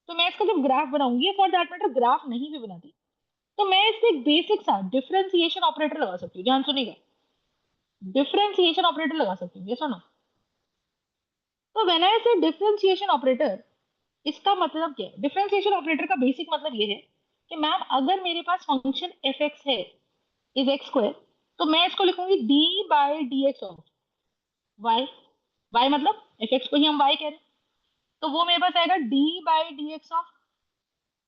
तो मैं इसका जब ग्राफ बनाऊंगी, फॉर दैट मैटर ग्राफ नहीं भी बनाती, तो मैं इससे एक बेसिक सा डिफरेंशिएशन ऑपरेटर लगा सकती हूँ। ध्यान सुनिएगा, डिफरेंशिएशन ऑपरेटर लगा सकती हूँ, ये सुनो। तो व्हेन आई से डिफरेंशिएशन ऑपरेटर, इसका मतलब क्या है? डिफरेंशिएशन ऑपरेटर का बेसिक मतलब ये है कि मैम अगर मेरे पास फंक्शन एफ एक्स है इज एक्स स्क्वायर, तो मैं इसको लिखूंगी d by d x of y. Y मतलब एफ एक्स को ही हम वाई कह रहे हैं, तो वो मेरे पास आएगा D by d x of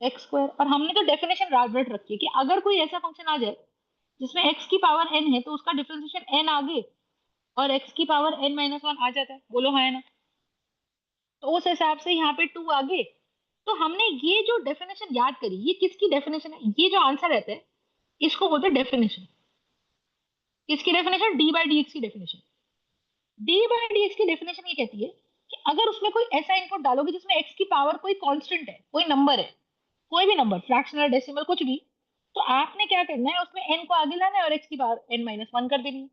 x square. और हमने तो डेफिनेशन रट रखी है कि अगर कोई ऐसा फंक्शन आ जाए जिसमें एक्स की पावर एन है, तो उसका डिफरेंशिएशन एन आगे और एक्स की पावर एन माइनस वन आ जाता है। बोलो हाँ है ना? तो उस हिसाब से यहाँ पे टू आगे। तो हमने ये जो डेफिनेशन याद करी, ये किसकी डेफिनेशन है? ये जो आंसर रहता है इसको बोलते हैं डेफिनेशन। किसकी definition? D by d x की definition. D by d x की डेफिनेशन ये कहती है कि अगर उसमें कोई ऐसा इनपुट डालोगे जिसमें एक्स की पावर कोई कांस्टेंट है, कोई नंबर है, कोई भी नंबर, फ्रैक्शनल, डेसिमल, कुछ भी, तो आपने क्या करना है, उसमें एन को आगे लाना है और एक्स की पावर एन माइनस वन कर देनी है।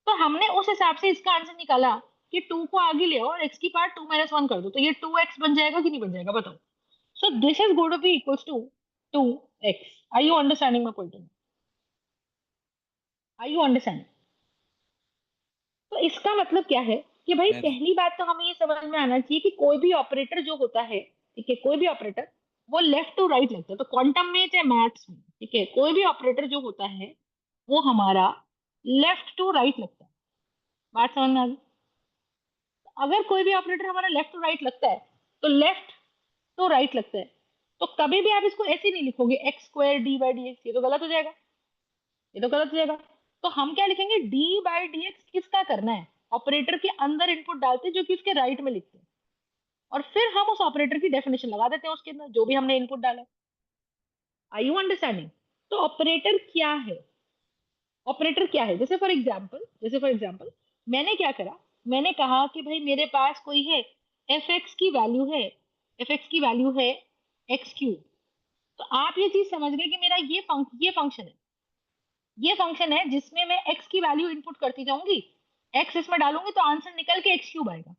तो हमने उस हिसाब से इसका आंसर निकाला कि टू को आगे ले आओ और एक्स की पावर टू माइनस वन कर दो, तो ये टू एक्स बन जाएगा कि नहीं बन जाएगा बताओ? So this is going to be equals to 2x. Are you understanding my point? Are you understanding? तो इसका मतलब क्या है कि भाई मैं पहली बात तो हमें ये समझ में आना चाहिए कि कोई भी ऑपरेटर जो होता है, ठीक है, कोई भी ऑपरेटर वो लेफ्ट टू राइट लगता है। तो क्वांटम में चाहे मैथ्स में, ठीक है, कोई भी ऑपरेटर जो होता है वो हमारा लेफ्ट टू राइट लगता है। बात समझ में आ गई? अगर कोई भी ऑपरेटर हमारा लेफ्ट टू राइट लगता है, तो लेफ्ट टू राइट लगता है, तो कभी भी आप इसको ऐसे नहीं लिखोगे x square D by d x, ये तो गलत हो जाएगा। ये तो गलत हो जाएगा। तो हम क्या लिखेंगे? डी बाई डी एक्स किसका करना है? ऑपरेटर के अंदर इनपुट डालते हैं जो कि उसके राइट में लिखते हैं, और फिर हम उस ऑपरेटर की डेफिनेशन लगा देते हैं उसके अंदर जो भी हमने इनपुट डाला है। आई यू अंडरस्टैंडिंग? तो ऑपरेटर क्या है? ऑपरेटर क्या है? जैसे फॉर एग्जाम्पल मैंने क्या करा, मैंने कहा कि भाई मेरे पास कोई है, एफ एक्स की वैल्यू है, एफ एक्स की वैल्यू है एक्स क्यूब। तो आप ये चीज समझ गए कि मेरा ये फंक्शन है जिसमें मैं x की वैल्यू इनपुट करती जाऊंगी, x इसमें डालूंगी तो आंसर निकल के x क्यूब आएगा,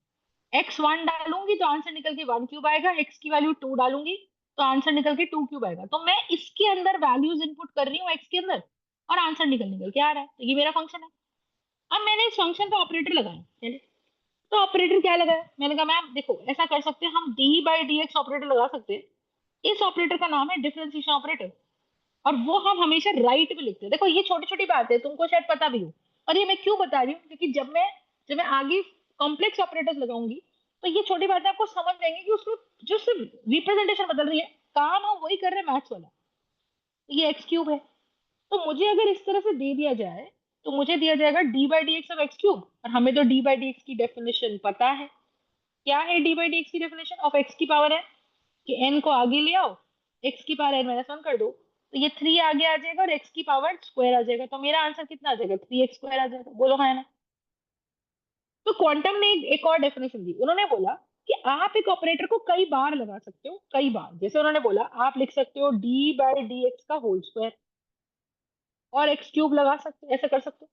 x वन डालूंगी तो आंसर निकल के वन क्यूब आएगा, x की वैल्यू टू डालूंगी तो आंसर निकल के टू क्यूब आएगा। तो मैं इसके अंदर वैल्यूज इनपुट कर रही हूँ x के अंदर, और आंसर निकल निकल के आ रहा है। तो ये मेरा फंक्शन है। अब मैंने इस फंक्शन का ऑपरेटर लगाया, चलिए। तो ऑपरेटर क्या लगाया? मैंने कहा मैम देखो ऐसा कर सकते हैं, हम D by d x operator लगा सकते हैं। इस ऑपरेटर का नाम है डिफरेंशिएशन ऑपरेटर, और वो हम हमेशा राइट में लिखते हैं। देखो ये छोटी छोटी बात है, तुमको शायद पता भी हो। और ये मैं क्यों बता रही हूँ, क्योंकि जब मैं आगे कॉम्प्लेक्स ऑपरेटर्स लगाऊंगी, तो ये छोटी बातें आपको समझ जाएंगे कि उसमें जो सिर्फ रिप्रेजेंटेशन बदल रही है, काम हम वही कर रहे हैं मैथ्स वाला। ये एक्स क्यूब है, तो मुझे अगर इस तरह से दे दिया जाए, तो मुझे दिया जाएगा D by d x of x cube, और हमें तो डी बाई डी एक्स की डेफिनेशन पता है। क्या है डी बाई डी एक्स की डेफिनेशन? ऑफ एक्स की पावर है कि एन को आगे ले आओ, एक्स की पावर एन माइनस वन कर दो, तो ये थ्री आगे आ जाएगा और एक्स की पावर स्क्वायर आ जाएगा। तो मेरा आंसर कितना आ जाएगा? थ्री एक्स स्क्वायर आ जाएगा। बोलो हाँ है ना? तो क्वांटम ने एक और डेफिनेशन दी। उन्होंने बोला कि आप एक ऑपरेटर को कई बार लगा सकते हो, कई बार। जैसे उन्होंने बोला आप लिख सकते हो डी बाई डी एक्स का होल स्क्वायर और एक्स क्यूब लगा सकते हो, ऐसा कर सकते हो।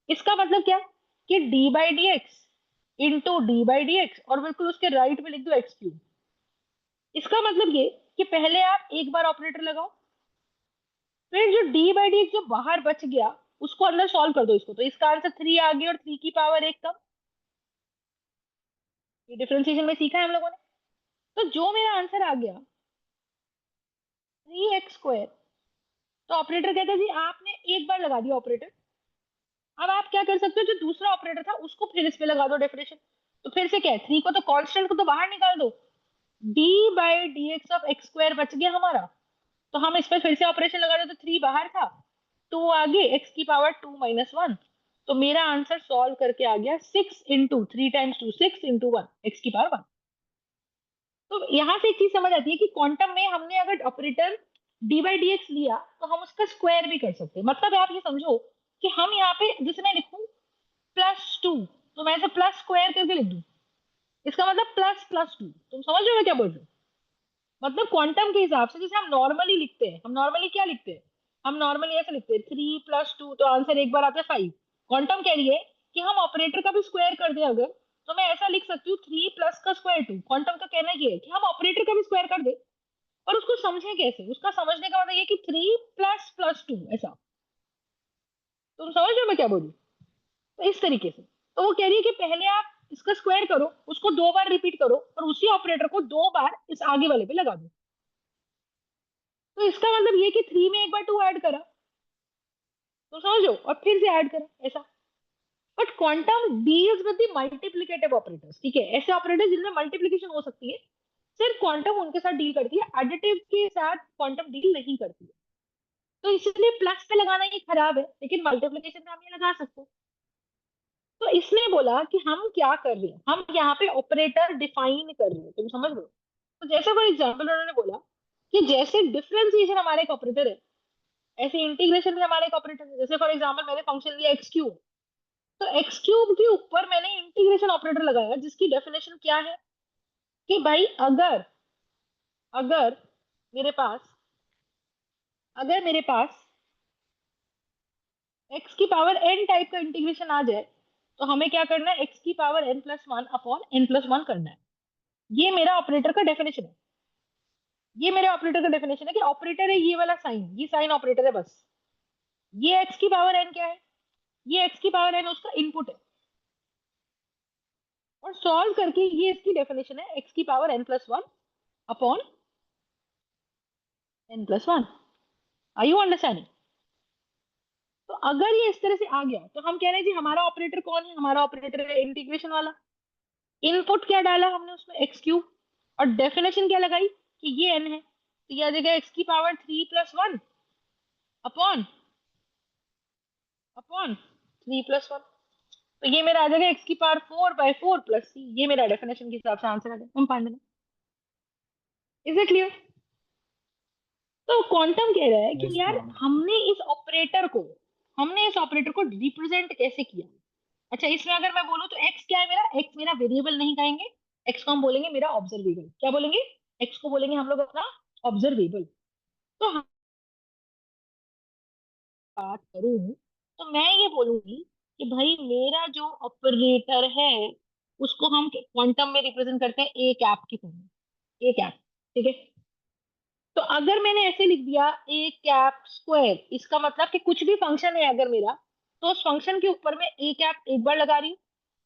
इसका मतलब क्या? कि D by d x into d by d x, और बिल्कुल उसके राइट में लिख दो एक्स क्यूब। इसका मतलब ये कि पहले आप एक बार ऑपरेटर लगाओ, फिर जो डी बाई डी एक्स जो बाहर बच गया उसको अंदर सॉल्व कर दो इसको, तो इसका आंसर थ्री आ गया, और थ्री की पावर एक कम। ये डिफरेंशिएशन में सीखा है हम लोगों ने। तो जो मेरा आंसर आ गया थ्री एक्स स्क्वायर, तो ऑपरेटर कहता है जी आपने एक बार लगा दिया ऑपरेटर। अब आप क्या कर सकते हो, जो दूसरा ऑपरेटर था उसको फिर इस पे लगा दो डेफिनेशन। तो फिर से क्या है, थ्री को तो कांस्टेंट को तो बाहर निकाल दो, d by d x of x square बच गया हमारा। तो हम इस पर फिर से ऑपरेशन लगा रहे, तो थ्री बाहर था, टू आगे, एक्स की पावर टू माइनस वन। तो मेरा आंसर सॉल्व करके आ गया six into three times two, six into one, x की पावर वन। तो यहाँ से एक चीज समझ आती है कि क्वांटम में हमने अगर operator D by d x लिया तो हम उसका स्क्वायर भी कर सकते हैं। मतलब आप ये समझो कि हम यहाँ पे जैसे मैं लिखूं प्लस टू, तो मैं इसे प्लस स्क्वायर करके लिख दूं, इसका मतलब प्लस प्लस टू। तुम समझ रहे हो मैं क्या बोल रही हूँ? मतलब क्वांटम के हिसाब से जैसे हम नॉर्मली लिखते हैं, हम नॉर्मली क्या लिखते हैं, हम नॉर्मली ऐसे लिखते हैं थ्री प्लस टू, तो आंसर एक बार आता है फाइव। क्वांटम कह रही है कि हम ऑपरेटर का भी स्क्वायर कर दे अगर, तो मैं ऐसा लिख सकती हूँ थ्री प्लस का स्क्वायर टू। क्वांटम का कहना ये है कि हम ऑपरेटर का भी स्क्वायर कर दे, और उसको समझे कैसे, उसका समझने का मतलब ये कि थ्री प्लस प्लस टू ऐसा। तुम समझ रहे हो मैं क्या बोलूँ? तो इस तरीके से। तो वो कह रही है कि पहले आप इसका स्क्वायर करो, उसको 2 बार रिपीट करो और उसी ऑपरेटर को 2 बार इस आगे वाले पे लगा दो। तो इसका मतलब ये कि 3 में एक बार 2 ऐड करा, तो समझो, और फिर से ऐड करा, ऐसा। But quantum deals with the multiplicative operators, ठीक है, ऐसे ऑपरेटर्स जिनमें मल्टीप्लिकेशन हो सकती है, सिर्फ क्वांटम उनके साथ डील करती है, एडिटिव के साथ क्वांटम डील नहीं करती है। तो इसलिए प्लस पे लगाना ये खराब है, लेकिन मल्टीप्लिकेशन पे हम ये लगा सकते हैं। तो इसने बोला कि हम क्या कर रहे हैं, हम यहाँ पे ऑपरेटर डिफाइन कर रहे हैं, तुम समझ लो। तो जैसे फॉर एग्जाम्पल उन्होंने बोला कि जैसे डिफरेंशिएशन हमारे एक ऑपरेटर है, ऐसे इंटीग्रेशन भी हमारे एक ऑपरेटर है। जैसे फॉर एग्जाम्पल मैंने फंक्शन लिया एक्स क्यूब, तो एक्स क्यूब के ऊपर मैंने इंटीग्रेशन ऑपरेटर लगाया, जिसकी डेफिनेशन क्या है कि भाई अगर अगर मेरे पास अगर मेरे पास एक्स की पावर एन टाइप का इंटीग्रेशन आ जाए, तो हमें क्या करना है, एक्स की power n plus one upon n plus one करना है। ये मेरा ऑपरेटर का डेफिनेशन है। ये मेरे ऑपरेटर का डेफिनेशन है कि ऑपरेटर है ये वाला साइन, ये साइन ऑपरेटर है बस। ये एक्स की पावर एन क्या है, ये एक्स की पावर एन उसका इनपुट है। और सॉल्व करके ये इसकी डेफिनेशन है, एक्स की power n plus one upon n plus one. Are you understanding? तो अगर ये इस तरह से आ गया, तो हम कह रहे हैं जी हमारा ऑपरेटर कौन है, हमारा ऑपरेटर है इंटीग्रेशन वाला। इनपुट क्या डाला हमने उसमें, एक्स क्यूब, और डेफिनेशन क्या लगाई कि ये एन है, तो ये आ जाएगा एक्स की पावर 3 + 1 अपॉन अपॉन 3 + 1। तो ये मेरा आ जाएगा एक्स की पावर 4/4 + c। ये मेरा डेफिनेशन के हिसाब से आंसर आ जाएगा। हम पांडे, इज इट क्लियर? तो क्वांटम कह रहा है कि यस यार मैम। हमने इस ऑपरेटर को रिप्रेजेंट कैसे किया। अच्छा, इसमें अगर मैं बोलूं तो एक्स क्या है, मेरा एक्स मेरा वेरिएबल नहीं कहेंगे, एक्स को हम बोलेंगे मेरा ऑब्जर्वेबल। क्या बोलेंगे? एक्स को बोलेंगे हम लोग अपना ऑब्जर्वेबल। तो हम बात करूं तो मैं ये बोलूंगी कि भाई मेरा जो ऑपरेटर है उसको हम क्वांटम में रिप्रेजेंट करते हैं ए कैप की फॉर्म में। ए कैप, ठीक है। तो अगर मैंने ऐसे लिख दिया ए कैप स्क्वायर, इसका मतलब कि कुछ भी फंक्शन है अगर मेरा, तो उस फंक्शन के ऊपर मैं ए कैप एक बार लगा रही हूँ,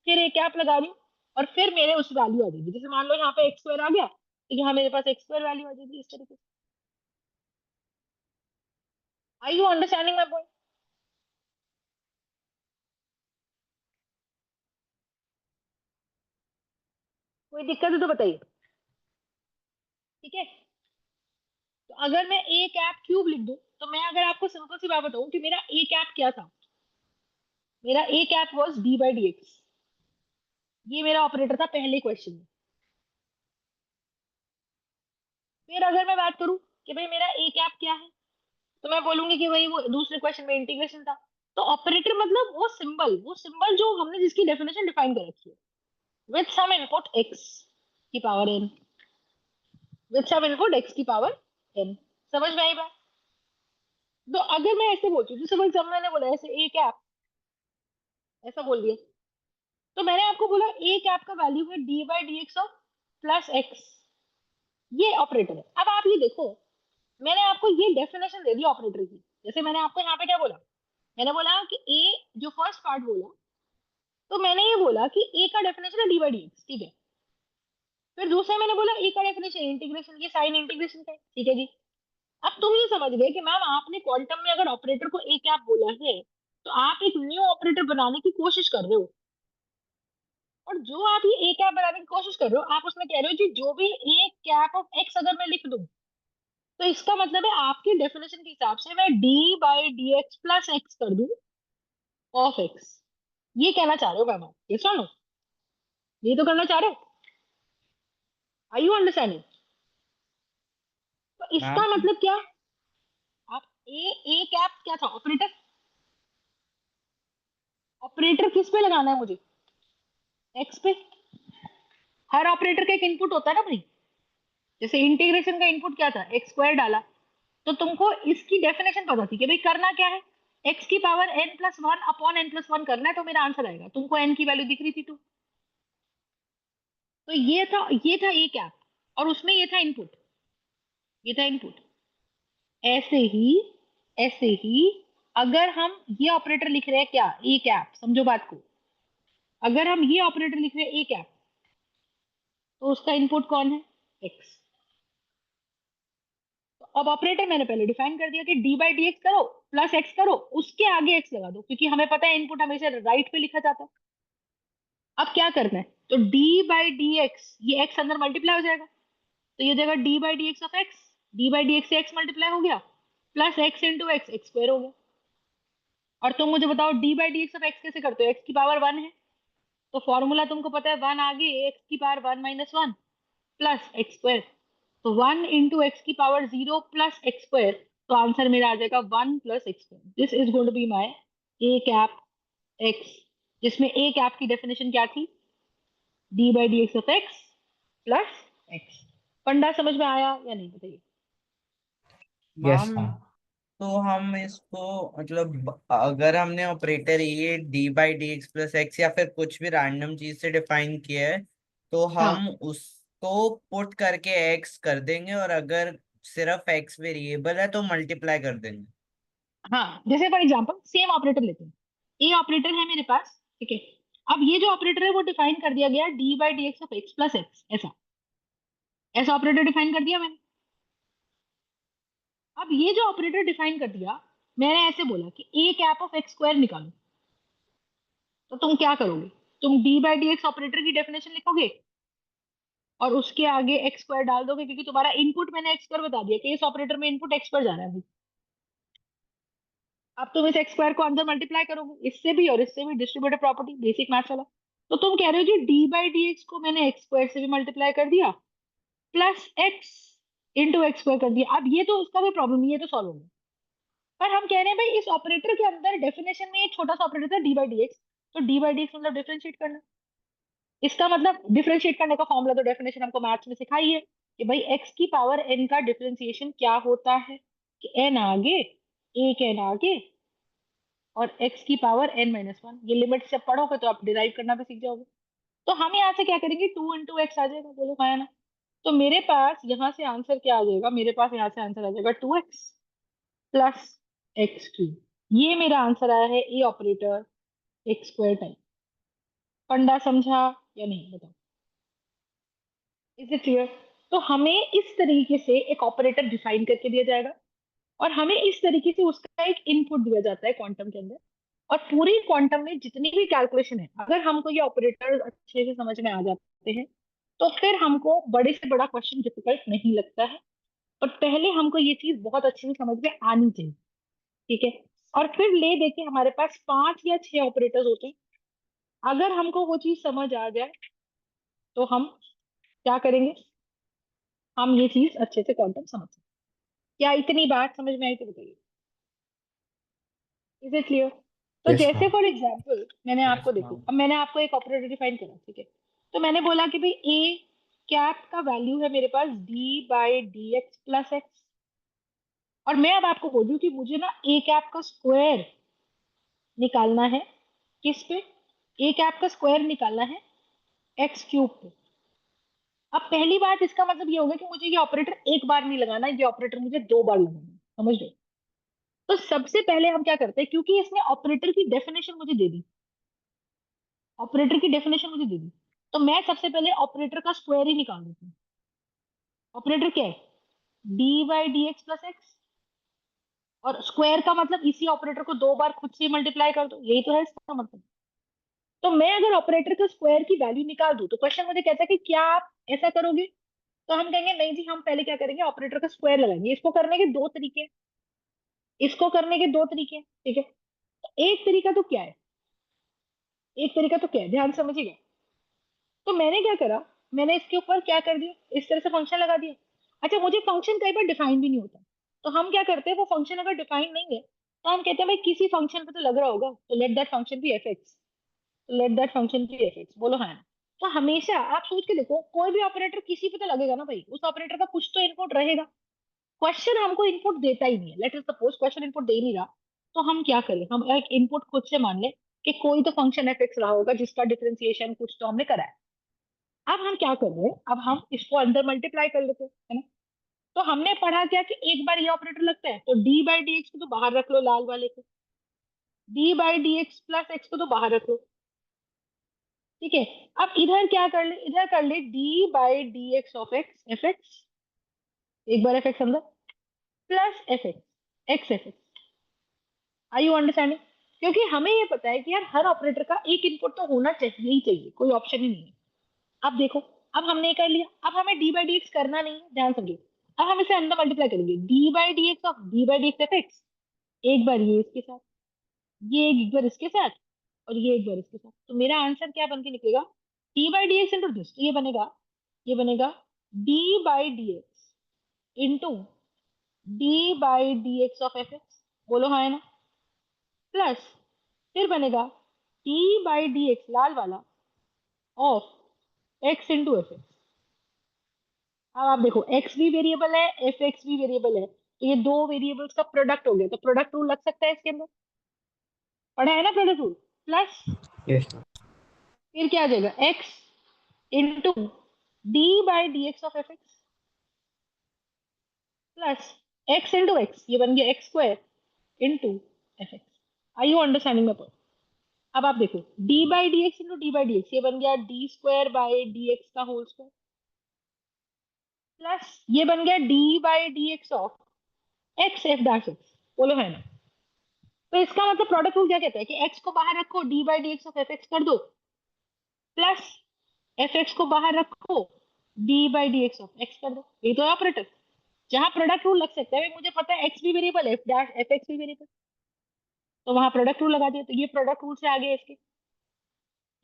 फिर ए कैप लगा रही हूँ, और फिर मेरे उस वैल्यू आ जाएगी। जैसे मान लो यहाँ पे एक्स स्क्वायर आ गया, तो यहाँ मेरे पास एक्स स्क्वायर वैल्यू आ जाएगी इस तरीके से। आई यू अंडरस्टैंडिंग माई पॉइंट? कोई दिक्कत है तो बताइए, ठीक है। तो अगर मैं ए कैप क्यूब लिख दूं, तो मैं अगर आपको सिंपल सी बात बताऊं कि मेरा ए कैप क्या था, मेरा ए कैप वॉज d/dx। ये मेरा ऑपरेटर था पहले क्वेश्चन में। फिर अगर मैं बात करूं कि भाई मेरा ए कैप क्या है, तो मैं बोलूंगी कि भाई वो दूसरे क्वेश्चन में इंटीग्रेशन था। तो ऑपरेटर मतलब वो सिंबल जो हमने जिसकी डेफिनेशन डिफाइन कर रखी है, विद सम इनपुट एक्स की power n, with some input x की पावर एन। समझ में आई बात? तो अगर मैं ऐसे बोलती हूँ, जैसे फॉर एग्जाम्पल मैंने बोला ऐसे ए कैप, ऐसा बोल दिया, तो मैंने आपको बोला ए कैप का वैल्यू है d/dx ऑफ प्लस एक्स। ये ऑपरेटर है। अब आप ये देखो, मैंने आपको ये डेफिनेशन दे दी ऑपरेटर की। जैसे मैंने आपको यहाँ पे क्या बोला, मैंने बोला कि ए, जो फर्स्ट पार्ट बोला, तो मैंने ये बोला कि ए का डेफिनेशन है d/dx, ठीक है। फिर दूसरा मैंने बोला ए का डेफिनेशन इंटीग्रेशन, ये साइन इंटीग्रेशन का है, ठीक है जी। अब तुम ये समझ गए कि मैम आपने क्वांटम में अगर ऑपरेटर को ए कैप बोला है, तो आप एक न्यू ऑपरेटर बनाने की कोशिश कर रहे हो। और जो आप ये ए कैप बनाने की कोशिश कर रहे हो, आप उसमें कह रहे हो जी जो भी ए कैप ऑफ एक्स अगर मैं लिख दूं, तो इसका मतलब है आपके डेफिनेशन के हिसाब से मैं d/dx प्लस एक्स कर दूं ऑफ एक्स। ये कहना चाह रहे हो मैम आप, ये सुनो, ये तो करना चाह रहे हो। आई यू अंडरस्टैंडिंग? तो इसका मैम मतलब क्या, आप ए कैप क्या था, ऑपरेटर। ऑपरेटर किस पे लगाना है मुझे, एक्स पे। हर ऑपरेटर का एक इनपुट होता है ना भाई। जैसे इंटीग्रेशन का इनपुट क्या था, एक्स स्क्वायर डाला, तो तुमको इसकी डेफिनेशन पता थी कि भाई करना क्या है, एक्स की पावर n+1 अपॉन n+1 करना है, तो मेरा आंसर आएगा। तुमको n की वैल्यू दिख रही थी तो ये था ए कैप, और उसमें ये था इनपुट। ऐसे ही ऐसे ही अगर हम ये ऑपरेटर लिख रहे हैं क्या, ए कैप, समझो बात को। अगर हम ये ऑपरेटर लिख रहे हैं ए कैप, तो उसका इनपुट कौन है, एक्स। तो अब ऑपरेटर मैंने पहले डिफाइन कर दिया कि डी बाई डी एक्स करो प्लस एक्स करो, उसके आगे एक्स लगा दो, क्योंकि हमें पता है इनपुट हमेशा राइट पे लिखा जाता है। अब क्या करना है, तो डी बाई डी एक्स, ये एक्स अंदर मल्टीप्लाई हो जाएगा, तो ये जगह D by d x of x, d by d x से एक्स मल्टीप्लाई हो गया, plus x into x, x square हो गया। और तुम मुझे बताओ D by d x of x कैसे करते हो, एक्स की पावर 1 है, तो फॉर्मूला तुमको पता है 1 आगे एक्स की पावर 1 - 1 प्लस एक्स स्क्वायर, तो 1 इंटू एक्स की पावर 0 प्लस एक्स स्क्वायर, तो आंसर मेरा आ जाएगा 1 plus x square. This is going to be my A cap x, जिसमें ए कैप की डेफिनेशन क्या थी, d by d x of x plus x. फंडा समझ में आया या नहीं, बताइए। Yes ma'am, ma'am. तो हम इसको मतलब अगर हमने ऑपरेटर ये d by d x plus x या फिर कुछ भी रैंडम चीज से डिफाइन किया है, तो हाँ हम उसको पुट करके एक्स कर देंगे, और अगर सिर्फ एक्स वेरिएबल है तो मल्टीप्लाई कर देंगे। हाँ, जैसे फॉर एग्जांपल सेम ऑपरेटर लेते हैं, ए ऑपरेटर है मेरे पास, ठीक है। अब ये जो ऑपरेटर है वो डिफाइन कर दिया गया D by d x of x plus x, ऐसा ऐसा ऑपरेटर डिफाइन कर दिया मैंने। अब ये जो ऑपरेटर डिफाइन कर दिया, मैंने ऐसे बोला कि A cap of x square निकालो, तो तुम क्या करोगे, तुम D by d x operator की डेफिनेशन लिखोगे और उसके आगे एक्स स्क्वायर डाल दोगे, क्योंकि तुम्हारा इनपुट मैंने एक्स स्क्वायर बता दिया कि इस ऑपरेटर में इनपुट एक्स स्क्वायर जा रहा है अभी। अब तुम इस एक्स स्क्वायर को अंदर मल्टीप्लाई करोगे, इससे भी और इससे भी, डिस्ट्रीब्यूटिव प्रॉपर्टी, बेसिक मैथ्स वाला। तो तुम कह रहे हो G D by d x को मैंने एक्स स्क्वायर से भी मल्टीप्लाई कर दिया plus x into x square कर दिया। अब ये तो उसका कोई प्रॉब्लम नहीं है, ये तो सॉल्व होगा। पर हम कह रहे हैं भाई इस ऑपरेटर के अंदर डेफिनेशन में एक छोटा सा ऑपरेटर था डी बाई डी एक्स, तो डी बाई डी एक्स मतलब डिफरेंशिएट करना। इसका मतलब डिफरेंशिएट करने का फॉर्मूला तो डेफिनेशन हमको मैथ्स में सिखाई है कि भाई एक्स की पावर एन का डिफरेंशिएशन क्या होता है, कि एन आगे, एक एन आगे, और एक्स की पावर n - 1। ये लिमिट जब पढ़ोगे तो आप डिराइव करना भी सीख जाओगे। तो हम यहाँ से क्या करेंगे, 2 इंटू एक्स आ जाएगा, बोलो हाँ या ना। तो मेरे पास यहाँ से आंसर क्या आ जाएगा, मेरे पास यहाँ से आंसर आ जाएगा 2x प्लस x³ ये मेरा आंसर आया है ए ऑपरेटर एक्स स्क्वायर टाइप। फंडा समझा या नहीं, बताओ। Is it clear. तो हमें इस तरीके से एक ऑपरेटर डिफाइन करके दिया जाएगा, और हमें इस तरीके से उसका एक इनपुट दिया जाता है क्वांटम के अंदर। और पूरी क्वांटम में जितनी भी कैलकुलेशन है, अगर हमको ये ऑपरेटर अच्छे से समझ में आ जाते हैं, तो फिर हमको बड़े से बड़ा क्वेश्चन डिफिकल्ट नहीं लगता है। पर पहले हमको ये चीज बहुत अच्छे से समझ में आनी चाहिए, ठीक है। और फिर ले देके हमारे पास 5 या 6 ऑपरेटर्स होते हैं। अगर हमको वो चीज समझ आ जाए, तो हम क्या करेंगे, हम ये चीज अच्छे से क्वांटम समझ सकते हैं। क्या इतनी बात समझ में आई, तो बताइए। Is it clear. तो यस जैसे मैम। फॉर एग्जाम्पल मैंने आपको, यस देखो मैम। अब मैंने आपको एक ऑपरेटर डिफाइन करा, ठीक है। तो मैंने बोला कि भाई ए कैप का वैल्यू है मेरे पास d by d x plus x, और मैं अब आपको बोल दूं कि मुझे ना ए कैप का स्क्वायर निकालना है, किस पे, ए कैप का स्क्वायर निकालना है x³ पे। अब पहली बात, इसका मतलब ये होगा कि मुझे ये ऑपरेटर एक बार नहीं लगाना, ये ऑपरेटर मुझे 2 बार लगाना है, समझ लो। तो सबसे पहले हम क्या करते हैं, क्योंकि इसने ऑपरेटर की डेफिनेशन मुझे दे दी, ऑपरेटर की डेफिनेशन मुझे दे दी, तो मैं सबसे पहले ऑपरेटर का स्क्वायर ही निकाल देती हूँ। ऑपरेटर क्या है, d by d x plus x, और स्क्वायर का मतलब इसी ऑपरेटर को 2 बार खुद से मल्टीप्लाई कर दो, यही तो है इसका मतलब। तो मैं अगर ऑपरेटर का स्क्वायर की वैल्यू निकाल दूं, तो क्वेश्चन मुझे कहता है कि क्या आप ऐसा करोगे, तो हम कहेंगे नहीं जी, हम पहले क्या करेंगे, ऑपरेटर का स्क्वायर लगाएंगे। इसको करने के 2 तरीके हैं, इसको करने के 2 तरीके हैं, ठीक है। तो एक तरीका तो क्या है, एक तरीका तो क्या है, ध्यान से समझिएगा। तो मैंने क्या करा, मैंने इसके ऊपर क्या कर दिया, इस तरह से फंक्शन लगा दिया। अच्छा, मुझे फंक्शन कई बार डिफाइन भी नहीं होता, तो हम क्या करते हैं, वो फंक्शन अगर डिफाइन नहीं है, तो हम कहते हैं भाई किसी फंक्शन पे तो लग रहा होगा, तो let that function be f x, let that function be f x, बोलो हाँ ना। तो हमेशा आप सोच के देखो, कोई भी ऑपरेटर किसी पे तो लगेगा ना भाई, उस ऑपरेटर का कुछ तो इनपुट रहेगा। क्वेश्चन हमको इनपुट देता ही नहीं है, let us suppose question input दे ही नहीं रहा, तो हम क्या करें, हम एक इनपुट खुद से मान ले कि कोई तो फंक्शन एफ एक्स रहा होगा जिसका डिफरेंशिएशन कुछ तो हमने करा है। अब हम क्या कर रहे हैं, अब हम इसको अंदर मल्टीप्लाई कर लेते हैं, है ना। तो हमने पढ़ा क्या कि एक बार ये ऑपरेटर लगता है, तो डी बाई डी एक्स को तो बाहर रख लो, लाल वाले को, D by d x plus x को तो बाहर रख लो, ठीक है। अब इधर क्या कर ले, इधर कर ले d by d x of x f x, एक बार एफ एक्स अंदर, plus f x x f x. Are you understanding? क्योंकि हमें ये पता है कि यार हर ऑपरेटर का एक इनपुट तो होना चाहिए ही चाहिए, कोई ऑप्शन ही नहीं है। अब देखो, अब हमने ये कर लिया, अब हमें डी बाई डी एक्स करना नहीं है, ध्यान समझिए। अब हम इसे अंदर मल्टीप्लाई करेंगे, D by d x of D by d x f x, एक बार ये इसके साथ, ये एक बार इसके साथ, और ये एक बार इसके साथ। तो मेरा आंसर क्या बन के निकलेगा, D by d x into this, तो ये बनेगा d by d x into d by d x of f x, बोलो हाँ है ना, प्लस फिर बनेगा डी बाई डी एक्स लाल वाला of x into f x. अब आप देखो x भी वेरिएबल है, एफ एक्स भी वेरिएबल है, तो ये दो वेरिएबल्स का प्रोडक्ट हो गया, तो प्रोडक्ट रूल लग सकता है इसके अंदर, पढ़ा है ना प्रोडक्ट रूल। Plus Yes. फिर क्या आ जाएगा, x into d by d x of f x plus x into x, ये बन गया x square into f x. Are you understanding my point? अब आप देखो d by d x into d by d x, ये बन गया d square by d x का होल स्क्वायर, प्लस ये बन गया d by d x of x f dash x, बोलो है ना। तो इसका मतलब प्रोडक्ट रूल क्या कहता है कि x को बाहर रखो, d by d x of f x कर दो, प्लस एफ एक्स को बाहर रखो, d by d x of x कर दो। ये तो है ऑपरेटर जहां प्रोडक्ट रूल लग सकता है। मुझे पता है x भी वेरिएबल है, एफ डैश एफ एक्स भी वेरिएबल, तो वहां प्रोडक्ट रूल लगा दिया, तो ये प्रोडक्ट रूल से आगे इसके,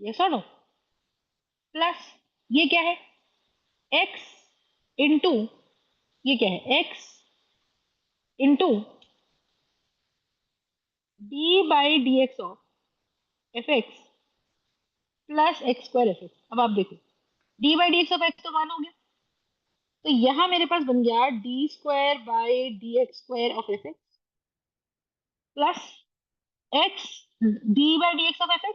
यस और नो। प्लस ये क्या है, x इंटू, ये क्या है, x into d by d x of f x plus x square f x. अब आप देखो d by d x of x तो वन हो गया, तो यहां मेरे पास बन गया d square by d x square of f x plus x d by d x of f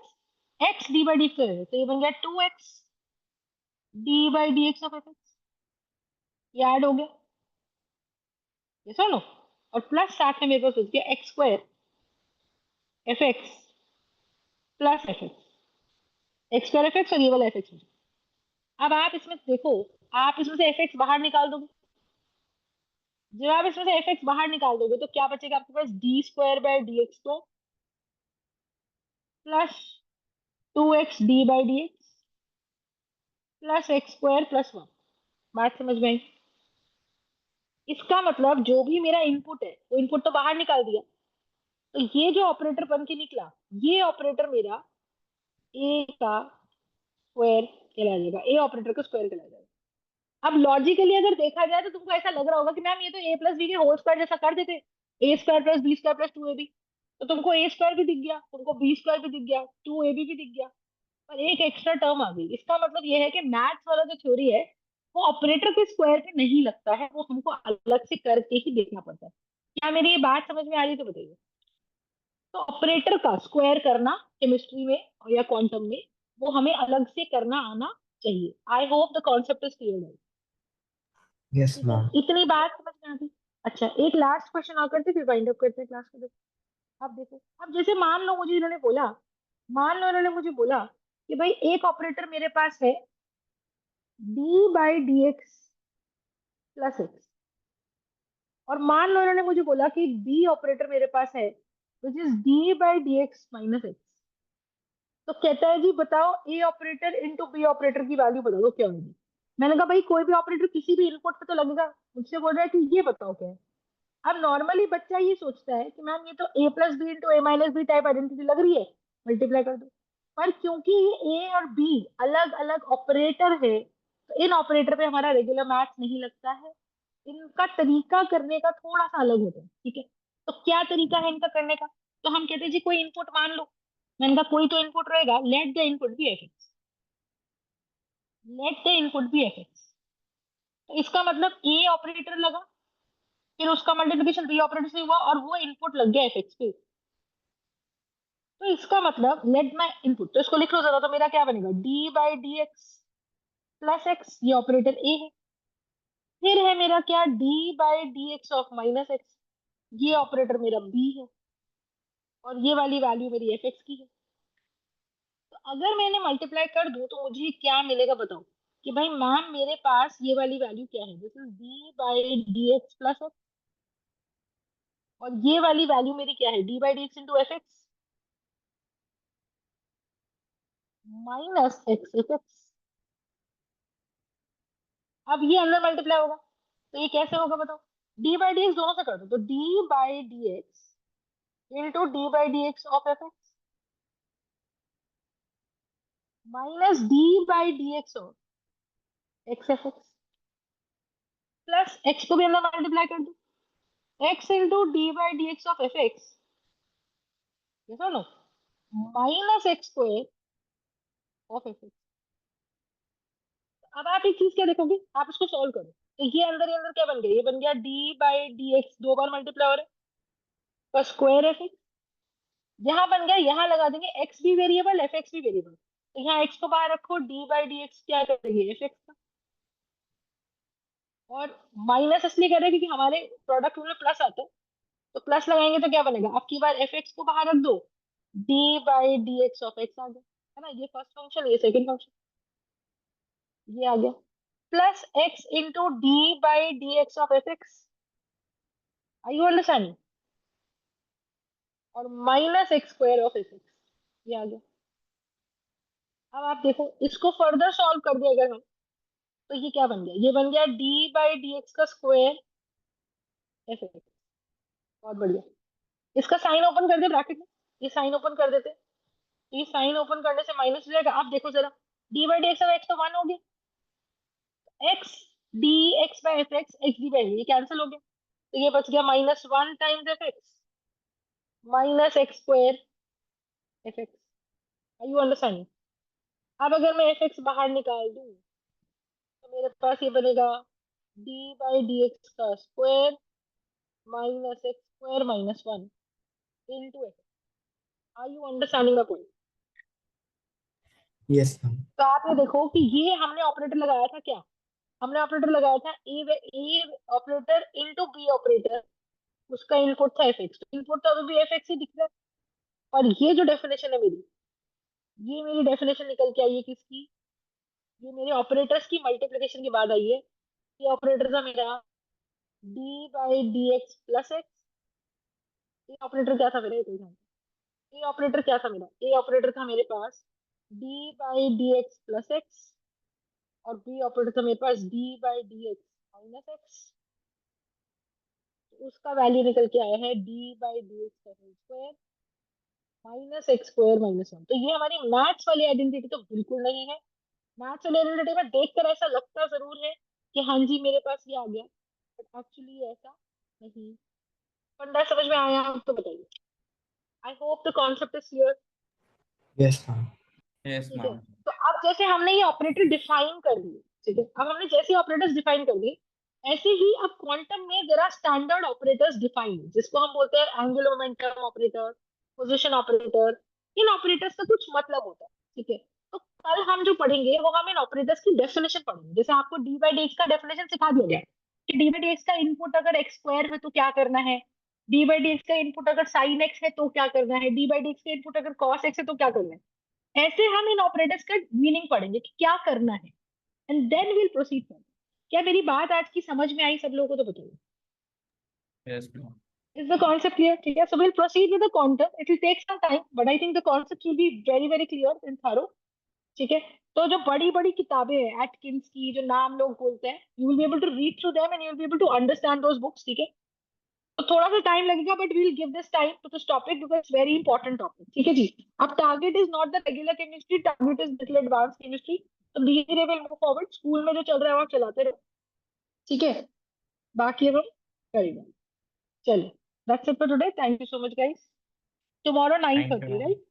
x d by d x, तो ये बन गया two x d by d x of f x, ये add हो गया, ये सुनो। और प्लस साथ में मेरे पास बच गया x square f x plus f x square f x, और ये वाला एफ एक्स। अब आप इसमें देखो, आप इसमें से एफ एक्स बाहर निकाल दोगे, जब आप इसमें से एफ एक्स बाहर निकाल दोगे तो क्या बचेगा आपके पास, d square by d x को plus two x d by d x plus x square plus one. बात समझ में आई? इसका मतलब जो भी मेरा इनपुट है वो इनपुट तो बाहर निकाल दिया, तो ये जो ऑपरेटर बन के निकला, ये ऑपरेटर मेरा ए का स्क्वायर कहलाया जाएगा, ए ऑपरेटर का स्क्वायर कहलाया जाएगा। अब लॉजिकली अगर देखा जाए तो तुमको ऐसा लग रहा होगा कि मैम ये तो ए प्लस बी के होल स्क्वायर जैसा कर देते, a square plus b square plus two a b, तो तुमको ए स्क्वायर भी दिख गया, तुमको बी स्क्वायर भी दिख गया, टू ए बी भी दिख गया, पर एक एक्स्ट्रा टर्म आ गई। इसका मतलब ये है कि मैथ्स वाला जो थ्योरी है वो ऑपरेटर के स्क्वायर पे नहीं लगता है, वो हमको अलग से करके ही देखना पड़ता है। क्या मेरी ये बात समझ में आ रही है तो बताइए। तो ऑपरेटर का स्क्वायर करना केमिस्ट्री में और या क्वांटम में वो हमें अलग से करना आना चाहिए। I hope the concept is clear. Yes, ठीक है, ma'am. इतनी बात समझ में आ गई। अच्छा, एक लास्ट क्वेश्चन और करते फिर वाइंड अप करते हैं क्लास को। अब देखो, अब जैसे मान लो मुझे इन्होंने बोला, मान लो इन्होंने मुझे बोला कि भाई एक ऑपरेटर मेरे पास है d by d x plus x, और मान लो इन्होंने मुझे बोला कि बी ऑपरेटर मेरे पास है which is D by d x minus x. तो कहता है जी बताओ ए ऑपरेटर इंटू बी ऑपरेटर की वैल्यू बता दो क्या होगी। मैंने कहा भाई कोई भी ऑपरेटर किसी भी इनपुट पे तो लगेगा, मुझसे बोल रहा है कि ये बताओ क्या है। अब नॉर्मली बच्चा ये सोचता है कि मैम ये तो a plus B into A minus B type identity लग रही है, मल्टीप्लाई कर दो। पर क्योंकि ये ए और बी अलग अलग ऑपरेटर है, तो इन ऑपरेटर पे हमारा रेगुलर मैथ नहीं लगता है, इनका तरीका करने का थोड़ा सा अलग होता है। ठीक है, तो क्या तरीका है इनका करने का, तो हम कहते हैं जी कोई इनपुट मान लो, मैंने कहा कोई तो इनपुट रहेगा, let the input be f x, let the input be f x. तो इसका मतलब ए ऑपरेटर लगा, फिर उसका मल्टीप्लिकेशन बी ऑपरेटर से हुआ और वो इनपुट लग गया एफ एक्स पे। तो इसका मतलब लेट माई इनपुट, तो इसको लिख लो जरा, तो मेरा क्या बनेगा, d by d x plus x, ये ऑपरेटर ए है। फिर है मेरा क्या, D by d x of minus x, ये ऑपरेटर मेरा बी है, और ये वाली वैल्यू मेरी एफ एक्स की है। तो अगर मैंने मल्टीप्लाई कर दूं तो मुझे क्या मिलेगा बताओ कि भाई मैम मेरे पास ये वाली वैल्यू क्या है, this is D by d x plus x, और ये वाली वैल्यू मेरी क्या है, d by d x into f x minus x f x. अब ये अंदर मल्टीप्लाई होगा तो ये कैसे होगा बताओ, डी बाई डी एक्स दोनों से कर दो तो d by d x into d by d x of f x minus d by d x of x f x plus x को भी अंदर मल्टीप्लाई कर दो x into d by d x of f x, yes और no, minus x square of f x. अब आप एक चीज क्या देखोगे, आप इसको सॉल्व करो तो ये अंदर क्या बन गया, ये बन गया डी बाई डी एक्स, दो बार मल्टीप्लाई हो रहा है, तो स्क्वायर एफ एक्स यहाँ बन गया, यहाँ लगा देंगे एक्स भी वेरिएबल एफ एक्स भी वेरिएबल, तो यहाँ एक्स को बाहर रखो, डी बाई डी एक्स क्या करेंगे एफ एक्स का, और माइनस इसलिए कर रहे हैं क्योंकि हमारे प्रोडक्ट में प्लस आता है, तो प्लस लगाएंगे तो क्या बनेगा, अब की बार एफ एक्स को बाहर रख दो, d by d x of x आ गया, है ना, ये फर्स्ट फंक्शन ये सेकंड फंक्शन, ये आ गया plus x into d by d x of f x, are you understanding, और minus x square of f x, ये आ गया। अब आप देखो इसको फर्दर सॉल्व कर दिया अगर हम, तो ये क्या बन गया, ये बन गया डी बाई डी एक्स का स्क्वायर एफ एक्स, बहुत बढ़िया। इसका साइन ओपन कर दे ब्रैकेट में, ये साइन ओपन कर देते, तो ये साइन ओपन करने से माइनस हो जाएगा, आप देखो जरा d by d x of x तो 1 हो गया, x d x by f x, x d by ये कैंसिल हो गया, तो ये बच गया -1 times f x minus x square f x, are you understanding. अब अगर मैं एफ एक्स बाहर निकाल दूं तो मेरे पास ये बनेगा डी बाई डी एक्स का square minus x square minus 1 into x, are you understanding the point. Yes, ma'am. तो आप ये देखो कि ये हमने ऑपरेटर लगाया था क्या, हमने ऑपरेटर लगाया था ए ऑपरेटर इंटू बी ऑपरेटर, उसका इनपुट था एफ एक्स, तो इनपुट तो अभी भी एफ एक्स ही दिख रहा है, और ये जो डेफिनेशन है मेरी, ये मेरी डेफिनेशन निकल के आई है किसकी, ये मेरे ऑपरेटर्स की मल्टीप्लिकेशन के बाद आई है, ये ऑपरेटर था मेरा D by d x plus x, ये ऑपरेटर क्या था मेरा, ये ऑपरेटर क्या था मेरा, ये ऑपरेटर था मेरे पास d by d x plus x, और बी ऑपरेटर था मेरे पास d by d x minus x, उसका वैल्यू निकल के आया है डी बाई डी एक्स का whole square minus x square minus 1। तो ये हमारी मैथ्स वाली आइडेंटिटी तो बिल्कुल नहीं है, मैथ्स वाली आइडेंटिटी में देखकर ऐसा लगता जरूर है कि हाँ जी मेरे पास ये आ गया, बट एक्चुअली ऐसा नहीं। फंडा समझ में आया तो बताइए, I hope the concept is clear. Yes, ma'am. Yes ठीक है, मैम। तो अब जैसे हमने ये ऑपरेटर डिफाइन कर दिए, ठीक है, अब हमने जैसे ऑपरेटर्स डिफाइन कर दिए, ऐसे ही अब क्वांटम में there are standard operators defined, जिसको हम बोलते हैं angular momentum operator, position operator, इन ऑपरेटर्स का कुछ मतलब होता है, ठीक है। तो कल हम जो पढ़ेंगे वो हम इन ऑपरेटर्स की डेफिनेशन पढ़ेंगे, जैसे आपको डी बाई डी एक्स का डेफिनेशन सिखा दिया गया कि डी बाई डी एक्स का इनपुट अगर एक्स स्क्वायर है तो क्या करना है, डी बाई डी एक्स का इनपुट अगर साइन एक्स है तो क्या करना है, डी बाई डी एक्स का इनपुट अगर कॉस एक्स है तो क्या करना है, ऐसे हम इन ऑपरेटर्स का मीनिंग पढ़ेंगे कि क्या करना है, एंड देन विल प्रोसीड। क्या मेरी बात आज की समझ में आई सब लोगों को, तो बताइए, yes ma'am. Is the concept clear, ठीक है, so will proceed with the quantum, it will take some time but I think the concept will be very very clear and thorough, ठीक है। तो जो बड़ी बड़ी किताबें हैं एटकिंस की, जो नाम लोग बोलते हैं, you will be able to read through them and you will be able to understand those books, ठीक है। तो थोड़ा सा टाइम लगेगा but we will give this time to this topic because it's very important topic, ठीक है जी। अब target is not the regular chemistry, target is little advance chemistry, तो धीरे धीरे विल मूव फॉरवर्ड, स्कूल में जो चल रहा है वो आप चलाते रहो, ठीक है, बाकी हम करेंगे। चलिए, that's it for today, thank you so much guys, tomorrow thank 9:30 you. Right.